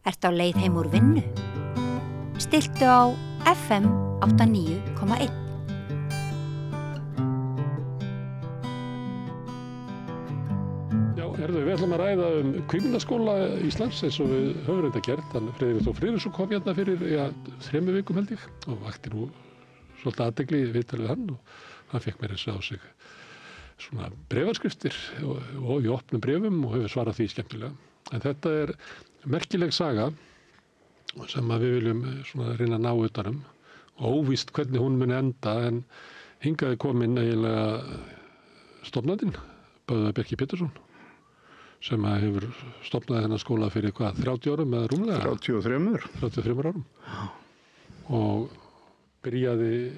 Ertu á leið heim úr vinnu? Stilltu á FM 89,1. Já, við ætlum að ræða kvikmyndaskóla Íslands eins og við höfum þetta gert. Þannig Friðrik Þór Friðriksson kom hérna fyrir 3 vikum held ég og vakti nú svolítið athygli í viðtalið hann og hann fekk mér á sig svona bréfaskriftir og í opnum bréfum og hefur svarað því skemmtilega. En þetta merkileg saga sem við viljum svona reyna að ná utanum og óvíst hvernig hún muni enda en hingaði komin eiginlega stofnandinn, Böðvar Birkir Pétursson sem hefur stofnað þennan skóla fyrir 30 árum eða rúmlega? 33 árum. Og byrjaði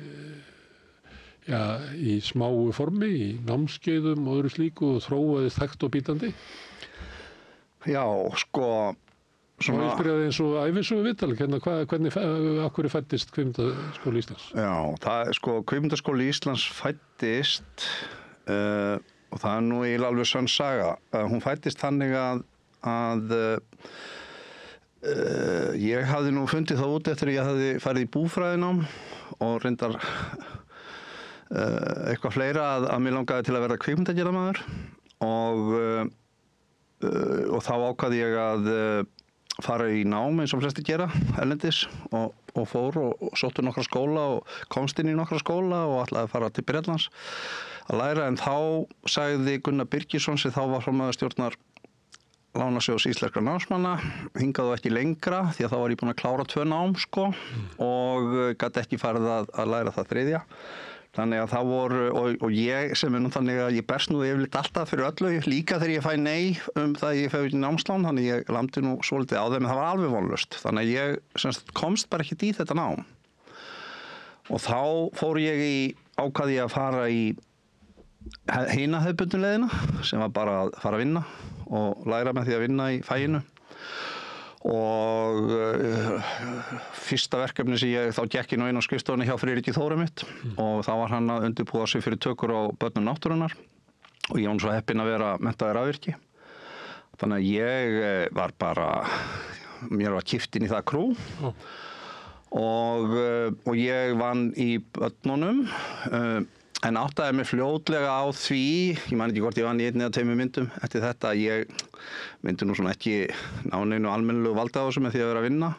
í smáu formi, í námskeiðum og öðru slíku og þróaði hægt og bítandi. Já, sko... Svona... Og ég spyrjaði eins og ævisögu viðtal, hvernig, af hverju fæddist Kvikmyndaskóli Íslands? Já, Kvikmyndaskóli Íslands fæddist, og það nú eiginlega alveg sönn saga. Hún fæddist þannig að ég hafði nú fundið það út eftir að ég hafði farið í búfræðinám og reyndar eitthvað fleira að mér langaði til að verða kvikmyndagerðarmaður og þá ákvað ég að fara í nám eins og flesti gera erlendis og fór og sótti nokkra skóla og komst inn í nokkra skóla og ætlaði að fara til Bretlands að læra en þá sagði Gunnar Birgisson sem þá var formaður stjórnar Lánasjóðs íslenskra námsmanna hingaðu ekki lengra því að þá var ég búinn að klára 2 nám og gat ekki farið að læra það 3. Þannig að það voru, og ég sem nú þannig að ég berst nú yfirleitt alltaf fyrir öllu, líka þegar ég fæ nei það að ég fæ út í námslán, þannig ég lamdi nú svolítið á þeim, en það var alveg vonlaust. Þannig að ég komst bara ekkert í þetta nám. Og þá fór ég ákvað ég að fara í hina hefðbundnu leiðina, sem var bara að fara að vinna og læra með því að vinna í faginu. Og fyrsta verkefni sem ég þá gekk inn á skrifstofunni hjá Friðriki Þóri mitt og þá var hann að undirbúa sig fyrir tökur á börnum náttúrunnar og ég var svo heppinn að vera menntaður rafvirki. Þannig að ég var bara, mér var kippt inn í það krú og ég vann í börnunum en áttaði mig fljótlega á því, ég man ekki hvort ég vann í 1 eða 2 myndum eftir þetta, ég myndi nú svona ekki ná neinu almennilegu valdi á þessu með því að vera að vinna.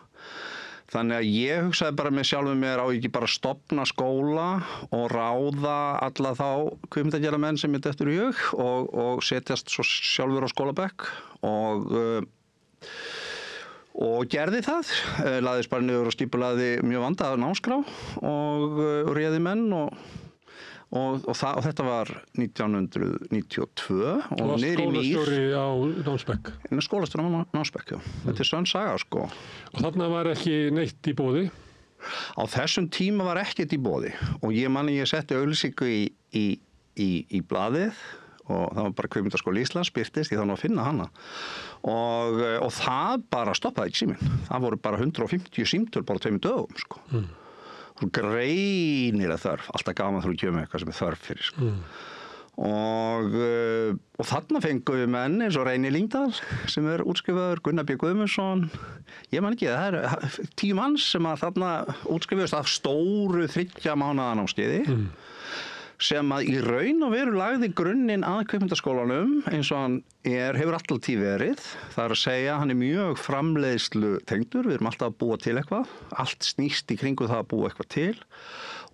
Þannig að ég hugsaði bara með sjálfum mér á ekki bara stofna skóla og ráða alla þá kvikmyndagerðarmenn sem ég dettur í hug og setjast svo sjálfur á skólabekk og gerði það, lagðist bara niður og skipulagði mjög vandaða námskrá og réði menn og þetta var 1992 og niður í Mýr. Skólastjóri á Námsbekk. Skólastjóri á Námsbekk, já. Þetta sönn saga, sko. Og þarna var ekki neitt í boði? Á þessum tíma var ekkert í boði og ég setti auglýsingu í blaðið og það var bara Kvikmyndaskóli Íslands birtist, ég þá nú að finna hana og það bara stoppaði ekki síminn. Það voru bara 150 símtöl bara 2 dögum, sko. Svo greinilega þörf, alltaf gaman þú kemur eitthvað sem þörf fyrir og þarna fengum við menn eins og Reyni Lyngdal sem útskrifaður, Gunnar B. Guðmundsson ég man ekki, það 10 manns sem að þarna útskrifuðust af stóru 3 mánaða námskeiði sem að í raun og veru lagði grunninn að kvikmyndaskólanum eins og hann hefur alltaf tíð verið. Það að segja, hann mjög framleiðslu tengdur, við erum alltaf að búa til eitthvað, allt snýst í kringu það að búa eitthvað til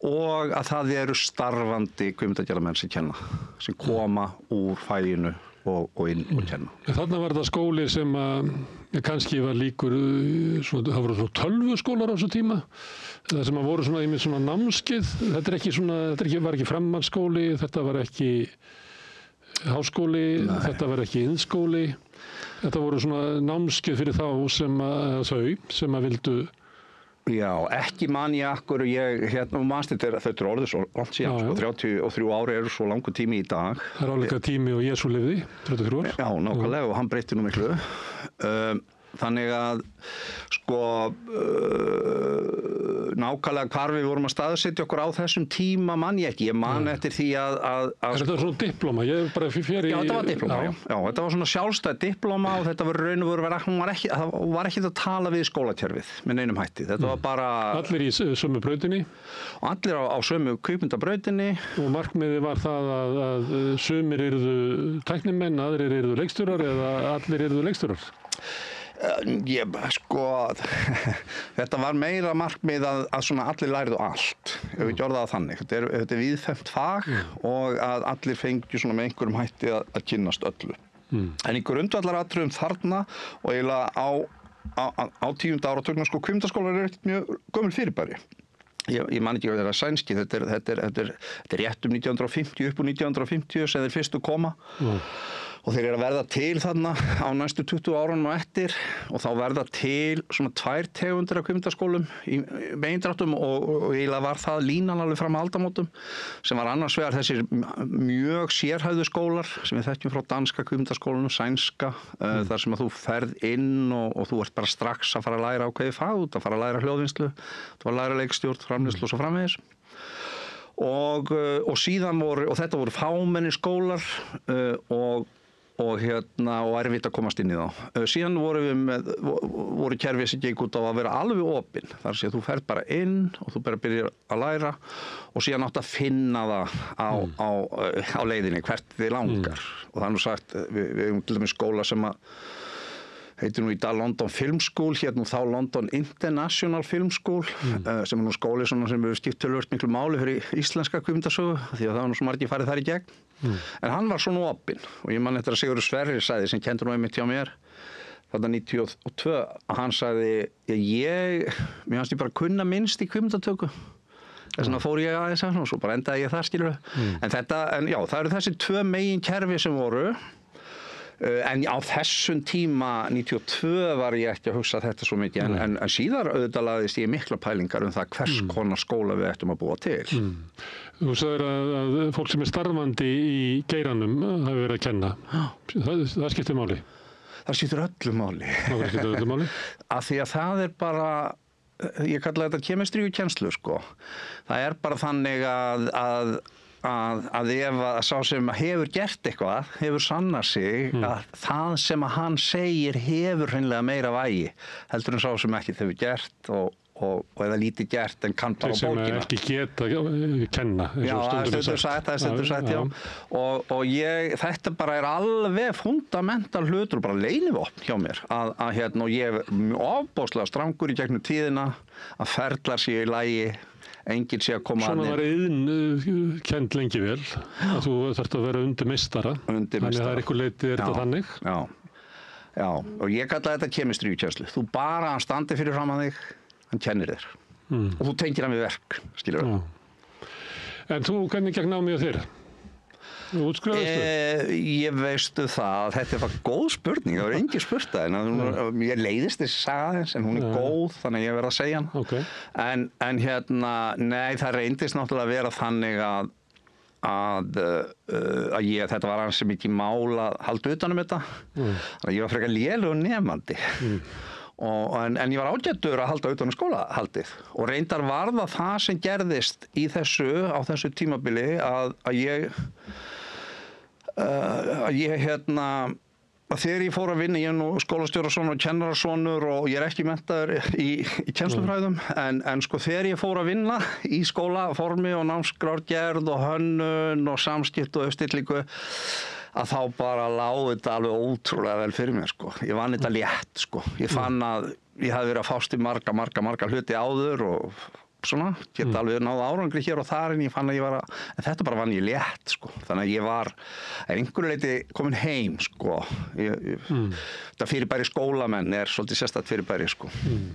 og að það eru starfandi kvikmyndagerðarmenn sem kenna, sem koma úr faginu og inn og kenna. Þarna var það skóli sem kannski var líkur, það voru svo tölvuskólar á þessu tíma, það sem voru svona námskeið, þetta var ekki framhaldsskóli, þetta var ekki háskóli, þetta var ekki iðnskóli, þetta voru svona námskeið fyrir þá sem að vildu. Já, ekki man ég akkur og manst þetta eru orðið svo langt síðan, 33 ári eru svo langur tími í dag. Það álíka tími og Jesú lifði, 33 ár. Já, nákvæmlega og hann breytti nú miklu. Þannig að nákvæmlega hvar við vorum að staðsetja okkur á þessum tíma man ég ekki. Ég man eftir því að Er þetta svona diplóma? Ég bara fyrir Já, þetta var diplóma, já. Þetta var svona sjálfstæð diplóma og þetta var raun og veru, það var ekki að tala við skólakerfið með neinum hætti. Þetta var bara... Allir í sömu brautinni? Og allir á sömu kvikmyndabrautinni. Og markmiðið var það að sumir yrðu tæknimenn, aðrir yrðu leikstjórar eða allir yrðu leikstjórar? Þetta var meira markmið að svona allir lærðu allt, ef við gjörðum það þannig. Þetta er víðfemt fag og að allir fengju svona með einhverjum hætti að kynnast öllu. En í grundvallaratriðum þarna og eiginlega á 10. áratugnum kvikmyndaskólar er ekkert mjög gömul fyrirbæri. Ég man ekki hvað þetta er sænski, þetta er rétt 1950 upp úr 1950 sem þeir fyrstu koma. Og þeir eru að verða til þarna á næstu 20 árunum og eftir og þá verða til svona 2 tegundir af kvikmyndaskólum í megindráttum og eiginlega var það línan alveg fram að aldamótum sem var annars vegar þessir mjög sérhæfðu skólar sem við þekkjum frá danska kvikmyndaskólanum, sænska, þar sem að þú ferð inn og þú ert bara strax að fara að læra ákveðið fag, að fara að læra hljóðvinnslu, þú fara að læra leikstjórn, framleiðslu og svo framvegis. Og síðan þetta voru fámennir skólar og erfitt að komast inn í þá. Síðan voru kerfið sem gekk út á að vera alveg opin. Þar að segja þú ferð bara inn og þú bara byrjar að læra og síðan átt að finna það á leiðinni hvert þið langar. Og það er nú sagt, við hefum til dæmis skóla sem heitir nú í dag London Film School, nú þá London International Film School, sem er nú skóli sem við skipt töluvert miklu máli fyrir íslenska kvikmyndasögu, því að það var nú svo margir farið þar í gegn. En hann var svona opinn og ég man eftir að Sigurður Sverrir sagði, sem kendur nú einmitt hjá mér, þarna 92, að hann sagði, mér fannst ég bara kunna minnst í kvikmyndatöku. Þess vegna fór ég aðeins og svo bara endaði ég þar, skilur. En það eru þessi 2 meginkerfi sem voru. En á þessum tíma 92 var ég ekki að hugsa þetta svo mikið en síðar auðvitað lagðist ég mikla pælingar það hvers konar skóla við ættum að búa til. Þú sagðir að fólk sem er starfandi í geiranum hafi verið að kenna. Það skiptir máli? Það skiptir öllu máli. Það skiptir öllu máli? Af því að það er bara, ég kalla þetta kemistríukennslu, Það er bara þannig að ef að sá sem hefur gert eitthvað, hefur sannað sig að það sem að hann segir hefur hreinlega meira vægi heldur en sá sem ekki hefur gert og eða lítið gert en kann bara á bókina. Sem ekki geta kenna. Já, það er stundur sagt, já. Og þetta bara er alveg fundamental hlutur og bara leynivopp hjá mér og ég er ofboðslega strangur í gegnum tíðina að ferlar séu í lagi. Enginn sé að koma Svona var iðn kennd lengi vel að þú þarft að vera undir meistara. Þannig að það er eitthvað leyti þetta þannig. Já, og ég kalla þetta kemistríukennslu. Þú bara, hann standi fyrir fram að þig, hann kennir þér. Og þú tengir hann við verk, skilur það. En þú, hvernig gekk námið á þér? Útskrifaðistu? Ég veistu það, þetta var góð spurning, það var engin spurt það, en ég leiðist þessi saga þess, en hún er góð, þannig að ég verð að segja hann. Okay. En nei, það reyndist náttúrulega að vera þannig að þetta var ansi mikið mál að halda utan þetta, þannig að ég var frekar lélegur nemandi. En ég var ágættur að halda utan skólahaldið og reyndar var það sem gerðist á þessu tímabili að þegar ég fór að vinna, ég er nú skólastjórasonur og kennarasonur og ég er ekki menntaður í kennslufræðum, en þegar ég fór að vinna í skólaformi og námskrárgerð og hönnun og samskipt og uppstillingu, að þá bara láði þetta alveg ótrúlega vel fyrir mér, Ég vann þetta létt, Ég fann að ég hafði verið að fást í marga hluti áður og svona, geta alveg náða árangri hér og þar en ég fann að en þetta bara vann ég létt, Þannig að ég var einhverju leyti komin heim, Þetta fyrirbæri skólamenn er svolítið sérstakt fyrirbæri,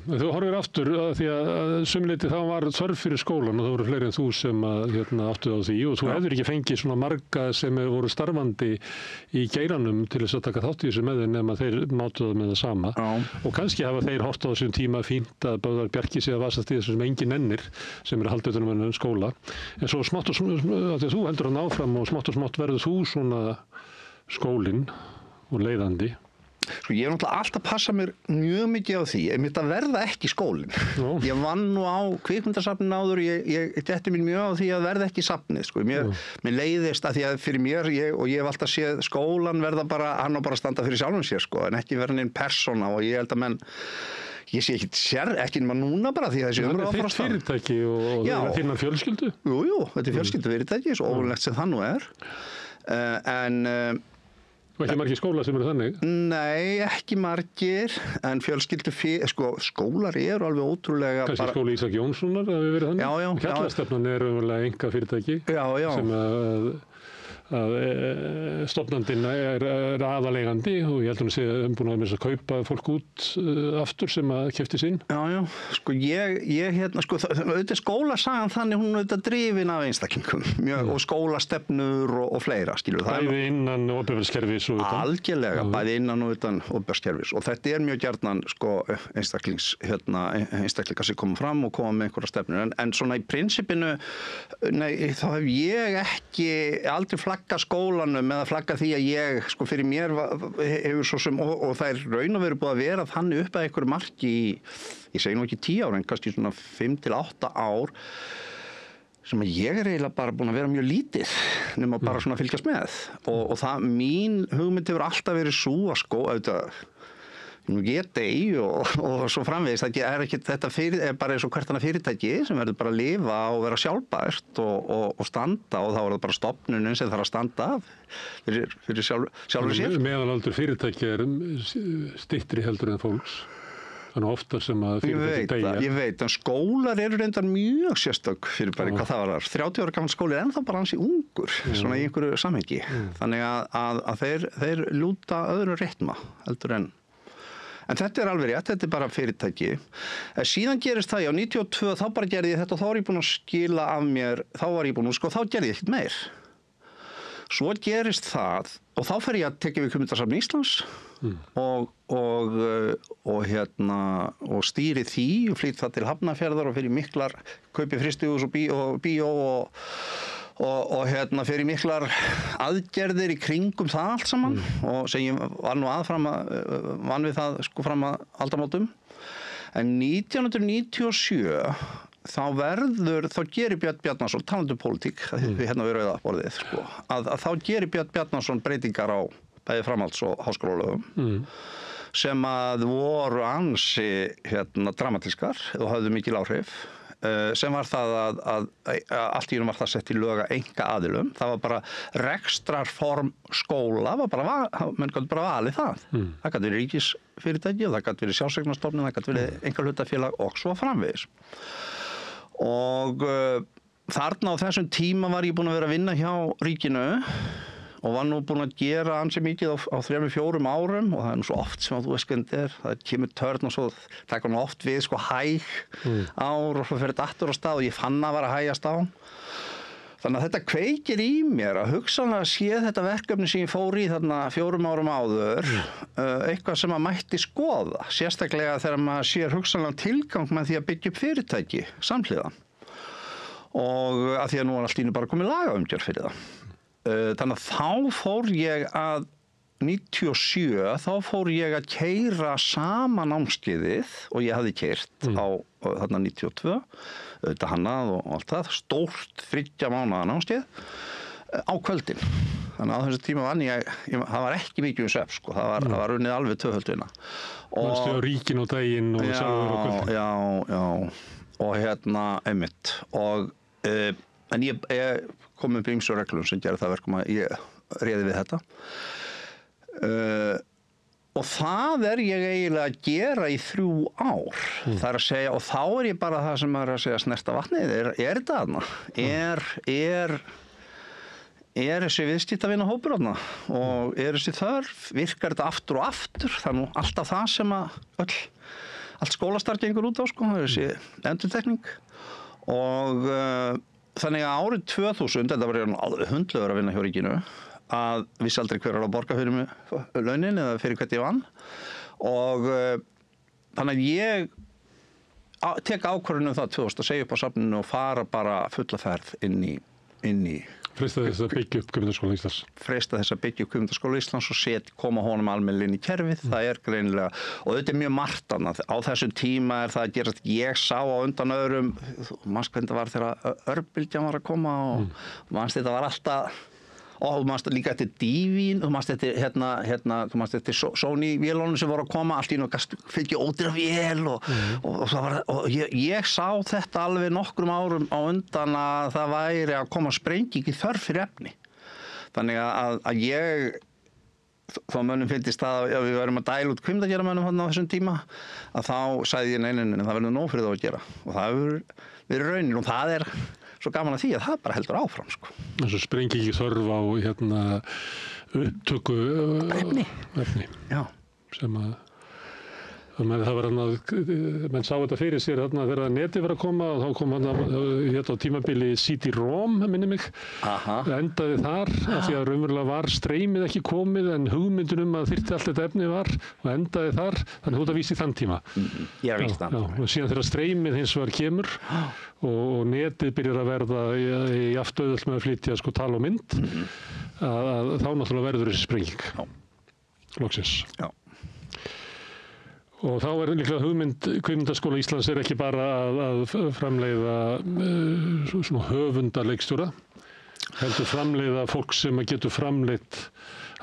Þú horfir aftur því að sumleiti þá var þörf fyrir skólan og það voru fleiri en þú sem áttu á því og þú hefur ekki fengið svona marga sem voru starfandi í geiranum til þess að taka þátt í þessu með þeim nema þeir mátu það með það sama. Og kannski hafa þeir hort á þessum tíma fínt að Böðvar Bjarki sé að vasast í þessu sem engin nennir sem er að halda utan um skóla. En svo smátt og smátt, þú heldur hann áfram og smátt verður þú svona skólinn og leiðandi. Sko, ég náttúrulega alltaf passa mér mjög mikið á því, einmitt að verða ekki skólinn. Ég vann nú á kvikmyndasafninu áður, ég detti mér mjög á því að verða ekki safnið, sko. Mér leiðist að því að fyrir mér, ég hef alltaf séð skólan verða bara, hann á bara að standa fyrir sjálfum sér, sko, en ekki verða neinn persóna og ég held að menn, ég sé ekki nema núna bara því að þessi umræða fara að stað. Það er þitt fyrirtæki og það er þína fjölskyldu? Jú, þetta er fjölskyldufyrirtæki, svo óvunlegt sem það nú er. Og ekki margir skólar sem eru þannig? Nei, ekki margir, en skólar eru alveg ótrúlega... Kannski skóli Ísak Jónssonar hafi verið þannig? Já. Hjallastefnan er umverulega enga fyrirtæki sem að stofnandinn er aðaleigandi og ég held hún að sé búin að kaupa fólk út aftur sem að keypti sinn. Já, sko ég auðvitað skólasagan þannig hún auðvitað drifin af einstaklingum og skólastefnur og fleira, skilur það. Bæði innan opinberskerfis og utan. Algjörlega, bæði innan og utan opinberskerfis og þetta er mjög gjarnan einstaklingar sem koma fram og koma með einhverja stefnur en svona í prinsipinu þá hef ég ekki aldrei flagga skólanum eða flagga því að ég, sko fyrir mér hefur svo sem, og það er raun og veru búið að vera þannig upp að einhverju marki ég segi nú ekki 10 ár, en kannski svona 5 til 8 ár sem að ég er eiginlega bara búin að vera mjög lítið nema bara svona að fylgjast með og það, mín hugmynd hefur alltaf verið svo að auðvitað ég dey og svo framvegis þetta er bara eins og hvert annað fyrirtæki sem verður bara að lifa og vera sjálfbært og standa og þá er það bara stofnunin sem þarf að standa fyrir sjálfur sér. Meðalaldur fyrirtæki er styttri heldur en fólks. Þannig oftar sem að fyrirtæki deyja. Ég veit, en skólar eru reyndar mjög sérstök fyrir bara hvað það var. 30 ára gamall skóli er ennþá bara ansi ungur, svona í einhverju samhengi. Þannig að þeir lúta öðrum ritma heldur En þetta er alveg rétt, þetta er bara fyrirtæki. Síðan gerist það, 92, þá bara gerði ég þetta og þá var ég búin að skila af mér, þá gerði ég ekkert meir. Svo gerist það og þá fer ég að tekja við Kvikmyndasafni Íslands og stýri því og flýt það til Hafnarfjarðar og fyrir miklar kaupi frystihús og bíó og fyrir miklar aðgerðir í kringum það allt saman og sem ég var nú vann við það fram að aldamótum. En 1997 þá gerir Björn Bjarnason, talandi pólitík, við við Rauða borðið, að þá gerir Björn Bjarnason breytingar á bæði framhalds- og háskólalögum sem að voru ansi dramatískar og höfðu mikil áhrif. Sem var það að allt í einu var það sett í lög að einkaaðilum. Það var bara rekstrarform skóla, menn gátu bara valið það. Það gat verið ríkisfyrirtæki og það gat verið sjálfseignarstofnun, það gat verið einkahlutafélag og svo framvegis. Og þarna á þessum tíma var ég búin að vera að vinna hjá ríkinu og var nú búin að gera ansi mikið á 3-4 árum og það er nú svo oft sem að þú veist hvernig þetta það kemur törn og svo taka nú oft við hæg ár og svo fyrir þetta aftur á stað og ég fann að vera að hægjast á. Þannig að þetta kveikir í mér að hugsanlega sé þetta verkefni sem ég fór í þarna 4 árum áður eitthvað sem að mætti skoða, sérstaklega þegar maður sér hugsanlega tilgang með því að byggja upp fyrirtæki samhliða og að því að nú er allt í einu bara komið lagaumgjörð fyrir það. Þannig að þá fór ég að 97, þá fór ég að keyra sama námskeiðið og ég hafði keyrt á þarna 92, auðvitað hannað og allt það, stórt 30 mánaða námskeið á kvöldin. Þannig að á þessu tíma vann það var ekki mikið svefn, það var unnið alveg tvöföldina. Manstu á ríkin og daginn og sjálfur á kvöldin? Já, og einmitt. En ég kom með ýmsum reglum sem gerði það verkum að ég réði við þetta. Og það er ég eiginlega að gera í 3 ár. Það er að segja, og þá er ég bara það sem maður er að segja snerta vatnið. Er þetta þarna? Er þessi viðskiptavina hópur þarna? Og er þessi þörf? Virkar þetta aftur og aftur? Það er nú alltaf það sem að allt skólastarf gengur út á, það er þessi endurtekning. Og þannig að árið 2000, þetta var alveg hundlegur að vinna hjá ríkinu, að vissi aldrei hver að borga fyrir mig launin eða fyrir hvert ég vann. Og þannig að ég tek ákvörðun það 2000 að segja upp á safninu og fara bara fulla ferð inn í Freista þess að byggja upp Kvikmyndaskóla Íslands. Freista þess að byggja upp Kvikmyndaskóla Íslands og koma honum almennilega inn í kerfið. Það er greinilega, og þetta er mjög margt annað. Á þessum tíma er það að gerast, ég sá á undan öðrum, manst hvernig það var þegar örbylgjan var að koma og manst þetta var alltaf, og þú manst líka eftir Divín, þú manst eftir Sony vélónum sem voru að koma, allt í náttúrulega fylgja ódýra vél og ég sá þetta alveg nokkrum árum á undan að það væri að koma sprenging í þörf fyrir efni. Þannig að ég, þá mönnum fyndist það að við værum að dæla út kvikmyndagerðarmönnum á þessum tíma, að þá sagði ég nei, það verður nóg fyrir þá að gera. Og það hefur verið raunin og það er svo gaman að því að það bara heldur áfram, sko. Þessu sprengi ekki þörf á upptöku efni. Já. Sem að það var menn sá þetta fyrir sér þegar netið var að koma og þá kom á tímabili CD-ROM, minni mig. Endaði þar af því að raunverulega var streymið ekki komið en hugmyndin að þyrfti allt þetta efni var og endaði þar, þannig þú ert að vísa í þann tíma. Ég er víst þann. Og síðan þegar streymið hins vegar kemur og netið byrjar að verða í aftöðull með að flytja tala og mynd, að þá náttúrulega verður þessi sprenging. Loksins. Já. Og þá er líklega hugmynd Kvikmyndaskóla Íslands er ekki bara að framleiða svona höfundarleikstjóra, heldur framleiða fólk sem getur framleitt,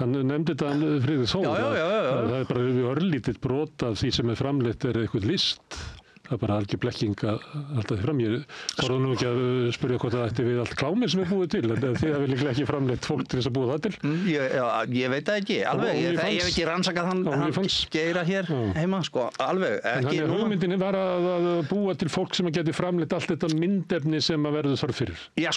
hann nefndi þetta Friðrik Þór, það er bara örlítið brot af því sem framleitt er eitthvað list. Það er bara algjör blekking að halda því fram. Ég þorði nú ekki að spyrja hvort það ætti við allt klámið sem búið til, en þið hafið líklega ekki framleitt fólk til þess að búa það til. Ég veit það ekki, alveg. Ég hef ekki rannsakað hann geira hér heima, sko, alveg. Þannig að hugmyndin var að búa til fólk sem geti framleitt allt þetta myndefni sem að verður þörf fyrir. Já,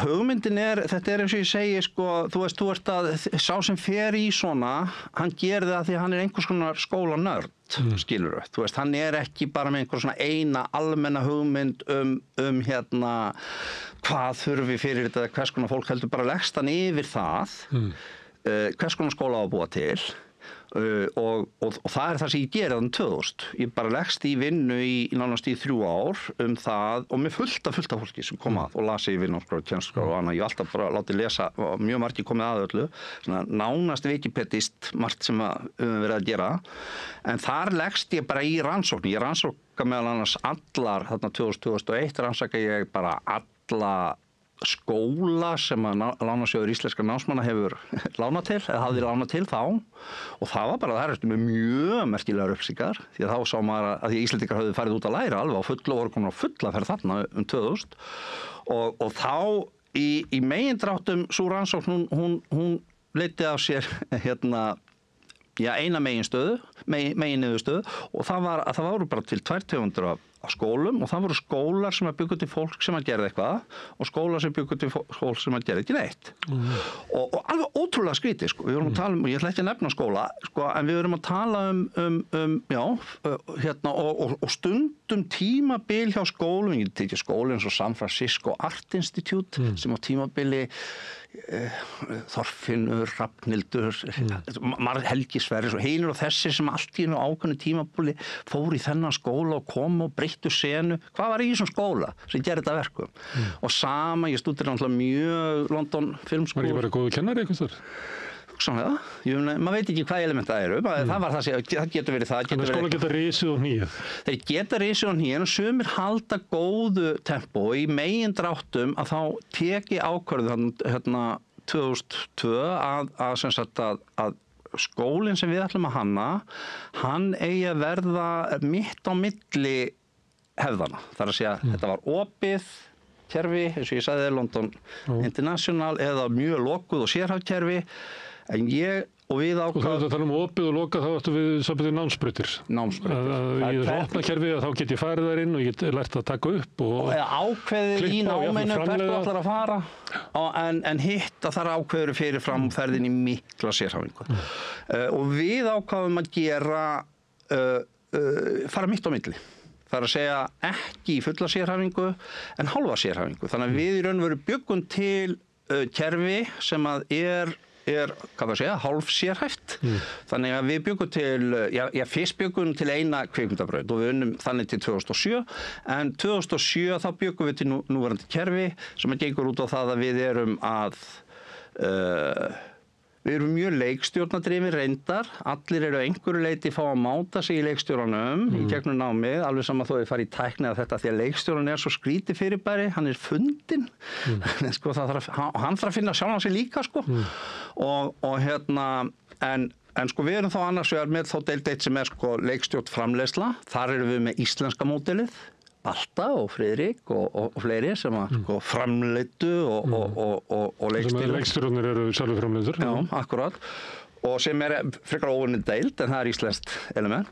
hugmyndin þetta er eins og ég segi, sko, þú ert að sá sem fer í svona, hann gerir það því að hann er einhvers konar skólanörd. Skilurðu, þú veist, hann er ekki bara með einhver svona eina almenna hugmynd hvað þurfi fyrir þetta, hvers konar fólk heldur bara leggst hann yfir það, hvers konar skóla á að búa til og það er það sem ég gerði þann 2000. Ég bara leggst í vinnu í nánast í 3 ár það og með fullt af fólki sem kom að og lasi í vinnámskrá, kjenskrá og annað. Ég alltaf bara látið lesa og mjög margir komið að öllu, svona nánast wikipedist margt sem við höfum verið að gera. En þar leggst ég bara í rannsókn. Ég rannsóka meðal annars allar, þarna 2001 rannsaka ég bara alla skóla sem að Lánasjóður íslenskra námsmanna hefur lánað til, eða hafði lánað til þá og það var bara, það er með mjög merkilegar upplýsingar því að þá sá maður að því Íslendingar höfðu farið út að læra alveg á fullu og voru komin á fulla ferð þarna 2000 og þá í megindráttum sú rannsókn hún leiddi af sér eina meginniðurstöðu og það voru bara til 2 tegundir af skólum og það voru skólar sem byggu til fólk sem gerði eitthvað og skólar sem byggu til fólk sem gerði ekki neitt. Og alveg ótrúlega skrítið, sko. Við vorum að tala ég ætla ekki að nefna skóla, sko, en við vorum að tala og stundum tímabil hjá skólum, ég tekið skóli eins og San Francisco Art Institute sem á tímabili Þorfinnur, Hrafnhildur, Helgi Sverris og hinir og þessir sem allt í einu ákveðnu tímabili fóru í þennan skóla og komu og breyttu senu. Hvað var í þessum skóla sem gerði þetta verkum? Og sama, ég stúddi náttúrulega mjög London Film School. Var ég bara góðu kennari eitthvað þar? Maður veit ekki hvað element það eru. Það getur verið það. Þannig að skóla geta risið og hnýið. Þeir geta risið og hnýið og sumir halda góðu tempó í megindráttum að þá teki ákvörðu 2002 að skólinn sem við ætlum að hanna, hann eigi að verða mitt á milli hefðana. Það er að segja, þetta var opið kerfi, eins og ég sagði London International, eða mjög lokuð og sérhæft kerfi, en við ákvað... Og það er að tala opið og lokað, þá ættu við sambandið námsbrautir. Í þessu opna kerfi þá get ég farið þar inn og ég get lært að taka upp og ákveðið í náminu hvert þú ætlar að fara en hitt að það er ákveður fyrir framferðin í mikla sérhæfingu. Og við ákvaðum að gera fara mitt á milli. Það er að segja ekki í fulla sérhæfingu en hálfa sérhæfingu. Þannig að við í raun og veru bjuggum til kerfi sem að hvað það segja, hálf sérhæft. Þannig að við byggum til, fyrst byggum til eina kvikmyndabraut og við unnum þannig til 2007. En 2007 þá byggum við til núverandi kerfi sem að gengur út á það að við erum við erum mjög leikstjórnardrifin reyndar, allir eru einhverju leyti fá að máta sig í leikstjóranum í gegnum námið, alveg sama þó þau fara í tækni að þetta því að leikstjóran svo skrítið fyrirbæri, hann fundinn, sko, hann þarf að finna sjálfan sig líka, sko, og en sko við erum þá annars vegar með þá deild eitt sem sko leikstjórn framleiðsla, þar erum við með íslenska módelið, Balta og Friðrik og fleiri sem að sko framleiddu og leikstýrðu. Leikstjórnir eru sjálfur framleiðendur. Já, akkurat. Og sem frekar óunnið deild, en það íslenskt element.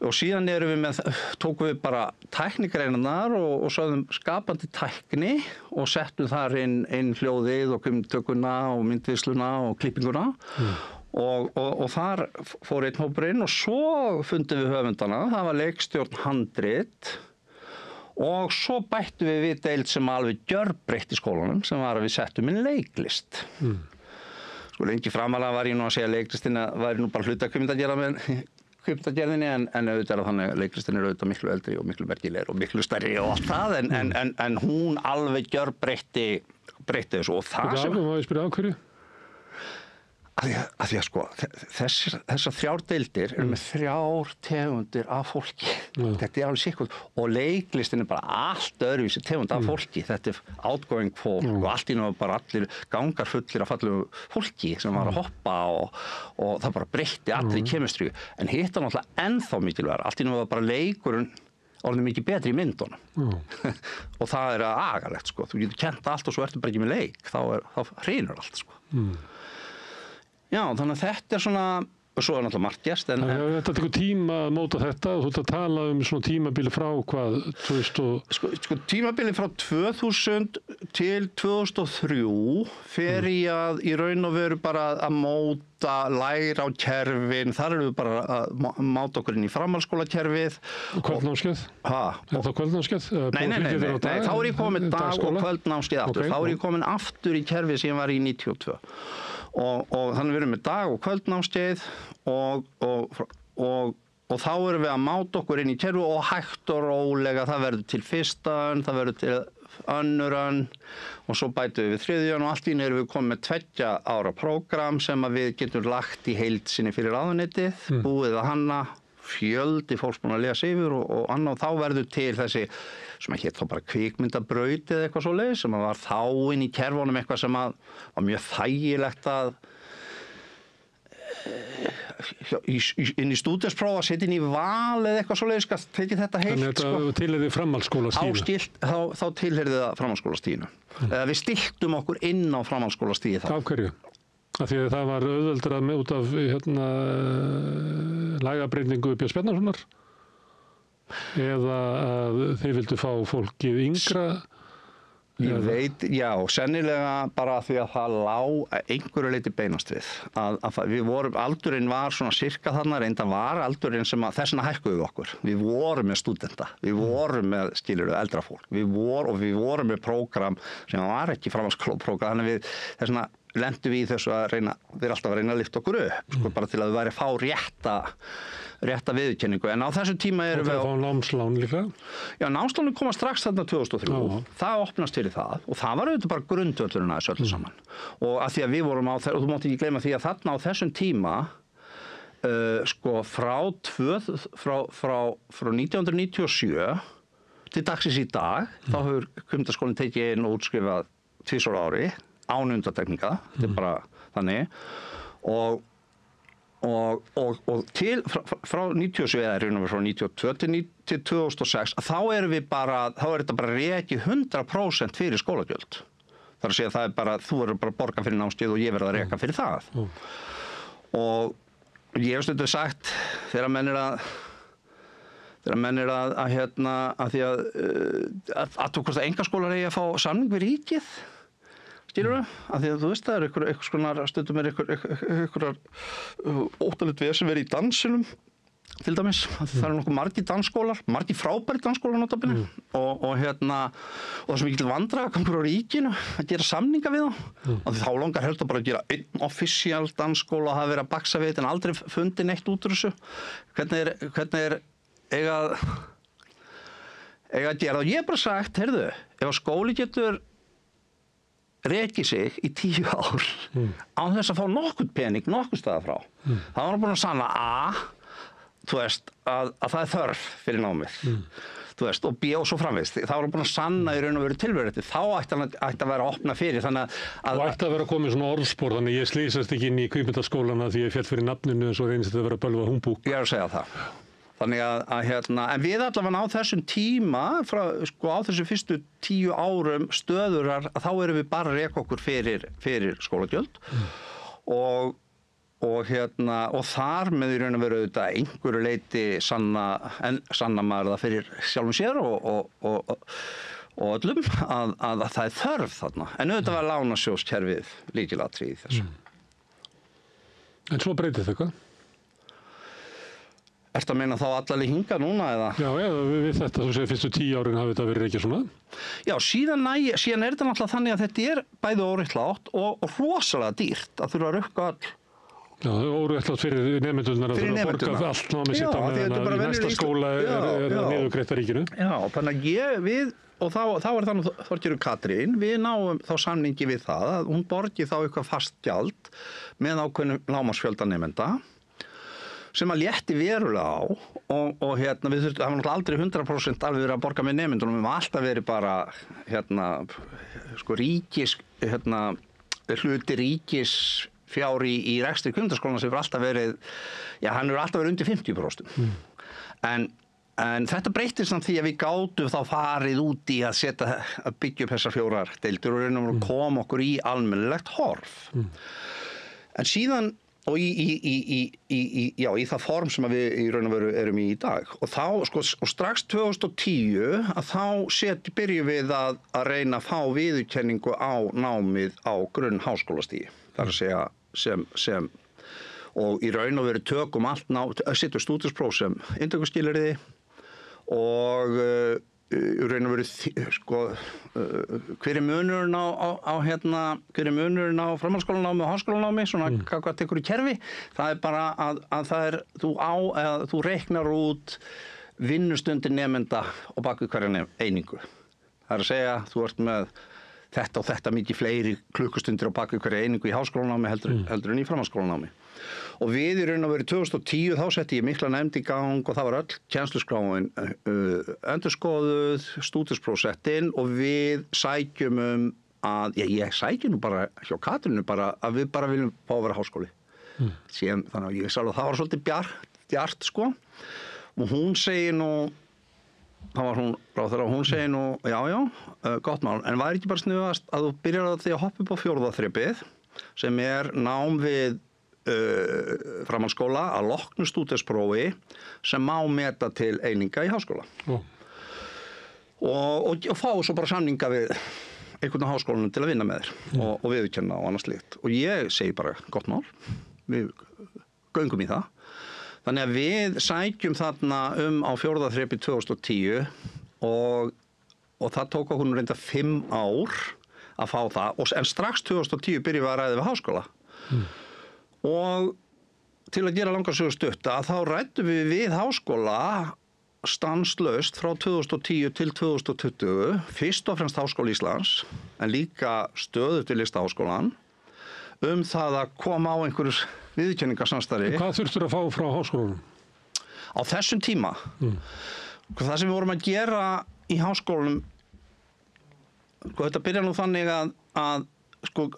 Og síðan tókum við bara tæknigreinarnar og sögðum skapandi tækni og settum þar inn hljóðið og kvikmyndatökuna og myndvísluna og klippinguna. Og þar fór einn hópur inn og svo fundum við höfundana. Það var leikstjórn handrit. Og svo bættum við deild sem alveg gjörbreytt í skólanum sem var að við settum inn leiklist. Sko lengi framalega var ég nú að segja leiklistina væri nú bara hluta kvikmyndagerðinni en auðvitað þannig að leiklistin auðvitað miklu eldri og miklu merkilegri og miklu stærri og allt það en hún alveg gjörbreytti þessu og það sem... Má ég spyrja á hverju? Að því að sko, þessar 3 deildir eru með 3 tegundir af fólki. Þetta alveg sikkert. Og leiklistin bara allt öðruvísi tegund af fólki. Þetta outgoing fólk og allt í náðu bara allir gangar fullir af fallegu fólki sem var að hoppa og það bara breytti allir í kemistríu. En hitt náttúrulega ennþá mikilvægur. Allt í náðu bara leikurinn orðið mikið betri í myndunum. Og það agalegt, sko. Þú getur kent allt og svo ertu bara ekki með leik. Þá hrynur allt, sko. Já, þannig að þetta svona, og svo náttúrulega margt gerst. Þetta tekur tíma að móta þetta og þú ert að tala svona tímabili frá hvað, 2000 Sko tímabili frá 2000 til 2003 fer í raun og veru bara að móta, læra á kerfin, þar erum við bara að máta okkur inn í framhaldsskólakerfið. Kvöldnámskeið? Er það kvöldnámskeið? Nei, þá ég komin dag- og kvöldnámskeið aftur. Þá ég komin aftur í kerfið sem ég var í 92. Og þannig við erum með dag- og kvöldnámskeið og þá erum við að máta okkur inn í kerfi og hægt og rólega, það verður til fyrsta önn, það verður til önnur önn og svo bætum við 3. önn og allt í einu erum við komið með 2 ára prógram sem að við getum lagt í heild sinni fyrir ráðuneytið, búið að hanna, fjöldi fólks búin að lesa yfir og annað og þá verður til þessi sem að hét þá bara kvikmyndabraut eða eitthvað svoleiðis sem að var þá inn í kerfunum eitthvað sem að var mjög þægilegt að inn í stúdentspróf að setja inn í val eða eitthvað svoleiðis að tekið þetta heilt. Þannig að þetta tilheyrði framhaldsskólastiginu? Þá tilheyrði það framhaldsskólastiginu. Við stilltum okkur inn á framhaldsskólastigið þá. Af hverju? Af því að það var auðveldara út af lagabreytingu Björns Bjarnasonar eða að þeir vildu fá fólkið yngra? Ég veit, já, sennilega bara því að það lá einhverju leyti beinast við. Við vorum, aldurinn var svona sirka þarna, reyndan var aldurinn sem að þess vegna hækkuðu okkur. Við vorum með stúdenta, við vorum með, skilurðu, eldra fólk. Við vorum með prógram sem var ekki framhaldsskólaprógram, þannig við þess vegna lendum við í þessu að reyna, við erum alltaf að reyna að lyfta okkur upp, sko, bara til að við væri að fá rétta viðurkenningu. En á þessum tíma erum við... Og það fá námslán líka? Já, námslánin koma strax þarna 2003. Það opnast fyrir það og það var auðvitað bara grundvöllurinn að þessu öllu saman. Og að því að við vorum og þú mátt ekki gleyma því að þarna á þessum tíma sko frá 1997 til dagsins í dag, þá hefur kvikmyndaskólinn tekið inn og útskrifað 2 ári án undantekninga, þetta er bara þannig og til frá 97 eða frá 92 til 2006 þá erum við bara, þá er þetta bara rekið 100% fyrir skólagjöld. Það að segja það er bara, þú verður bara að borga fyrir námskeið og ég verður að reka fyrir það. Og ég hef stundum sagt þegar menn er að því að þú hvort að engaskólar eigi að fá samning við ríkið. Skilurðu? Af því að þú veist það einhvers konar stundum einhverjar óttalit við sem verið í dansinum til dæmis, það eru nokkuð margir frábæri dansskólar notabene og það sem ekki til vandræðagangur á ríkinu að gera samninga við þá þá langar helst að bara gera einn offisíal dansskóla og hafa verið að baksa við þetta en aldrei fundið neitt út úr þessu hvernig er eiga að gera og ég hef bara sagt, heyrðu, ef að skóli getur rekið sig í 10 ár án þess að fá nokkuð pening nokkuð staða frá þá var hann búin að sanna þú veist, að það er þörf fyrir námið, þú veist, og B og svo framvegis. Það var búin að sanna í raun og veru tilverurétti. Þá ætti að vera að opna fyrir, þannig að... Og ætti að vera að koma í svona orðspor, þannig ég slýsast ekki inn í kvikmyndaskólana því ég féll fyrir nafninu en svo reynist þetta að vera bölvað humbúk. Ég er að segja það. Þannig en við allavega á þessum tíma, á þessu fyrstu 10 árum stöðurar, þá erum við bara að reka okkur fyrir skólagjöld og þar með í raun og veru auðvitað einhverju leyti sanna maður það fyrir sjálfum sér og öllum að það er þörf þarna. En auðvitað var lánasjóðskerfið lykilatriði í þessu. En svo breytist eitthvað? Ertu að meina þá allavega hingað núna eða? Já, við þetta, þú segir fyrstu 10 árin hafi þetta verið ekki svona? Já, síðan er þetta náttúrulega þannig að þetta er bæði óréttlátt og rosalega dýrt að þurfa að rukka all. Já, óréttlátt fyrir nemendurnar að þurfa að borga allt námið sitt á meðan að í næsta skóla er niðurgreitt af ríkinu. Já, þannig að þá er þannig Þorgerður Katrín, við náum þá samningi við það að hún borgi þá eitthvað fast gjald með ákveðnum lágmarksfjölda nemenda sem að létti verulega á og við þurftum, það var aldrei 100% alveg verið að borga með nemendunum, við alltaf verið bara hluti ríkis fjár í rekstri kvikmyndaskólans hefur alltaf verið, hann hefur alltaf verið undir 50%. En þetta breytist samt því að við gátum þá farið út í að byggja upp þessar 4 deildir og reynum að koma okkur í almennilegt horf. En síðan, og í það form sem við í raun og veru erum í dag. Og strax 2010 að þá byrjum við að reyna að fá viðurkenningu á námið á grunnháskólastigi. Það er að segja og í raun og veru tökum allt setjum stúdentspróf sem inntökuskilyrði og í raun og veru hver er munurinn á framhaldsskólanámi og háskólanámi, svona hvað tekur í kerfi, það er bara að það er þú reiknar út vinnustundir nemenda og bak við hverja einingu. Það er að segja, þú ert með þetta og þetta mikið fleiri klukkustundir á bak við hverja einingu í háskólanámi heldur en í framhaldsskólanámi. Og við í raun og veru 2010 þá setti ég mikla nefnd í gang og það var öll kennsluskráin endurskoðuð, stúdentspróf sett inn og við sækjum að, ég sækjum nú bara hjá Katrínu bara að við bara viljum fá að vera háskóli. Þannig að ég sagði að það var svolítið djart og hún segir nú þá var hún ráðherra og hún segir nú, gott mál, en væri ekki bara sniðast að þú byrjar á því að hoppa upp á 4. þrepið sem er nám við framhaldsskóla að loknu stúdentsprófi sem má meta til eininga í háskóla. Og fá svo bara samninga við einhvern háskólanum til að vinna með þér og viðurkenna og annað slíkt. Og ég segi bara, gott mál, við göngum í það. Þannig að við sækjum þarna á 4. þrepi 2010 og það tók okkur reynda 5 ár að fá það, en strax 2010 byrjum við að ræða við háskóla. Og til að gera langar sögu stutta, þá ræddum við háskóla stanslaust frá 2010 til 2020, fyrst og fremst Háskóli Íslands, en líka stöðu til Listaháskólann, það að koma á einhverjus viðurkenningarsamstarfi. Hvað þurftur að fá frá háskólanum? Á þessum tíma. Það sem við vorum að gera í háskólanum, þetta byrja nú þannig að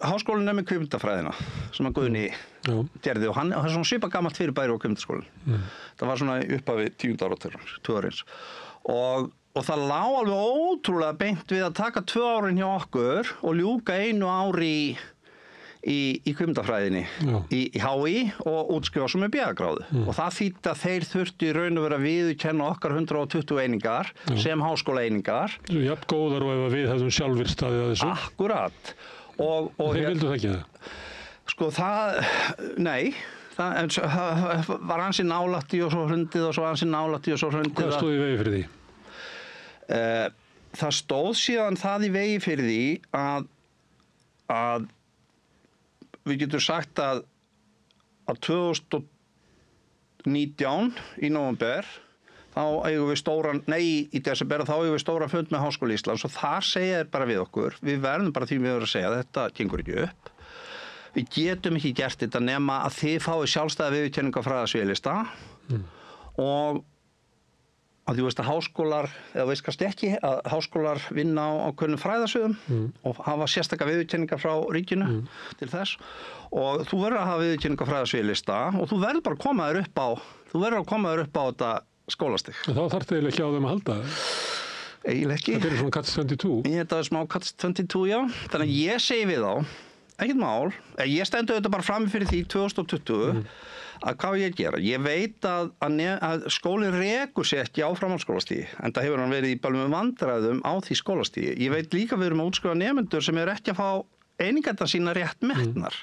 háskólinn er með kvikmyndafræðina sem að Guðni gerði og það er svona svipað gamalt fyrirbæri á kvikmyndaskólinn. Það var svona upphafi 10. áratugarins, 2 árins. Og það lá alveg ótrúlega beint við að taka 2 árin hjá okkur og ljúka 1 ári í kvikmyndafræðinni í HÍ og útskrifa svo með BA-gráðu. Og það þýddi að þeir þurftu í raun og vera viðurkenna okkar 120 einingar sem háskólaeiningar. Jafn góðar og ef við hefðum sjálfir staðið að þessu. Akkurat. Þeir vildu það ekki það? Nei, það var ansi nálægt í og svo hrundið og svo ansi nálægt í og svo hrundið. Hvað stóð í vegi fyrir því? Það stóð síðan það í vegi fyrir því að við getum sagt að 2019 í nóvember þá eigum við í desember þá eigum við stóran fund með Háskóla Íslands og þar segja þeir bara við okkur, við verðum bara því við verðum að segja þetta gengur ekki upp. Við getum ekki gert þetta nema að þið fáið sjálfstæða viðurkenningu á fræðasviðslista og að þú veist að háskólar, eða veist kannski ekki, að háskólar vinna á ákveðnum fræðasviðum og hafa sérstaka viðurkenningar frá ríkinu til þess og þú verður að hafa viðurkenningu á fræðasviðslista og þú verður bara að koma þér upp á þetta skólastig. En þá þarf þið ekki á þeim að halda? Eiginlega ekki. Það er svona catch-22? Þetta er smá catch-22, já. Þannig að ég segi við þá, ekkert mál, ég stendur þetta bara fram fyrir því 2020 að hvað ég gera. Ég veit að skólinn rekur sér ekki á framhaldsskólastigi, en það hefur hann verið í bölvum vandræðum á því skólastigi. Ég veit líka við erum að útskrifa nemendur sem eru ekki að fá einingarnar sína rétt metnar.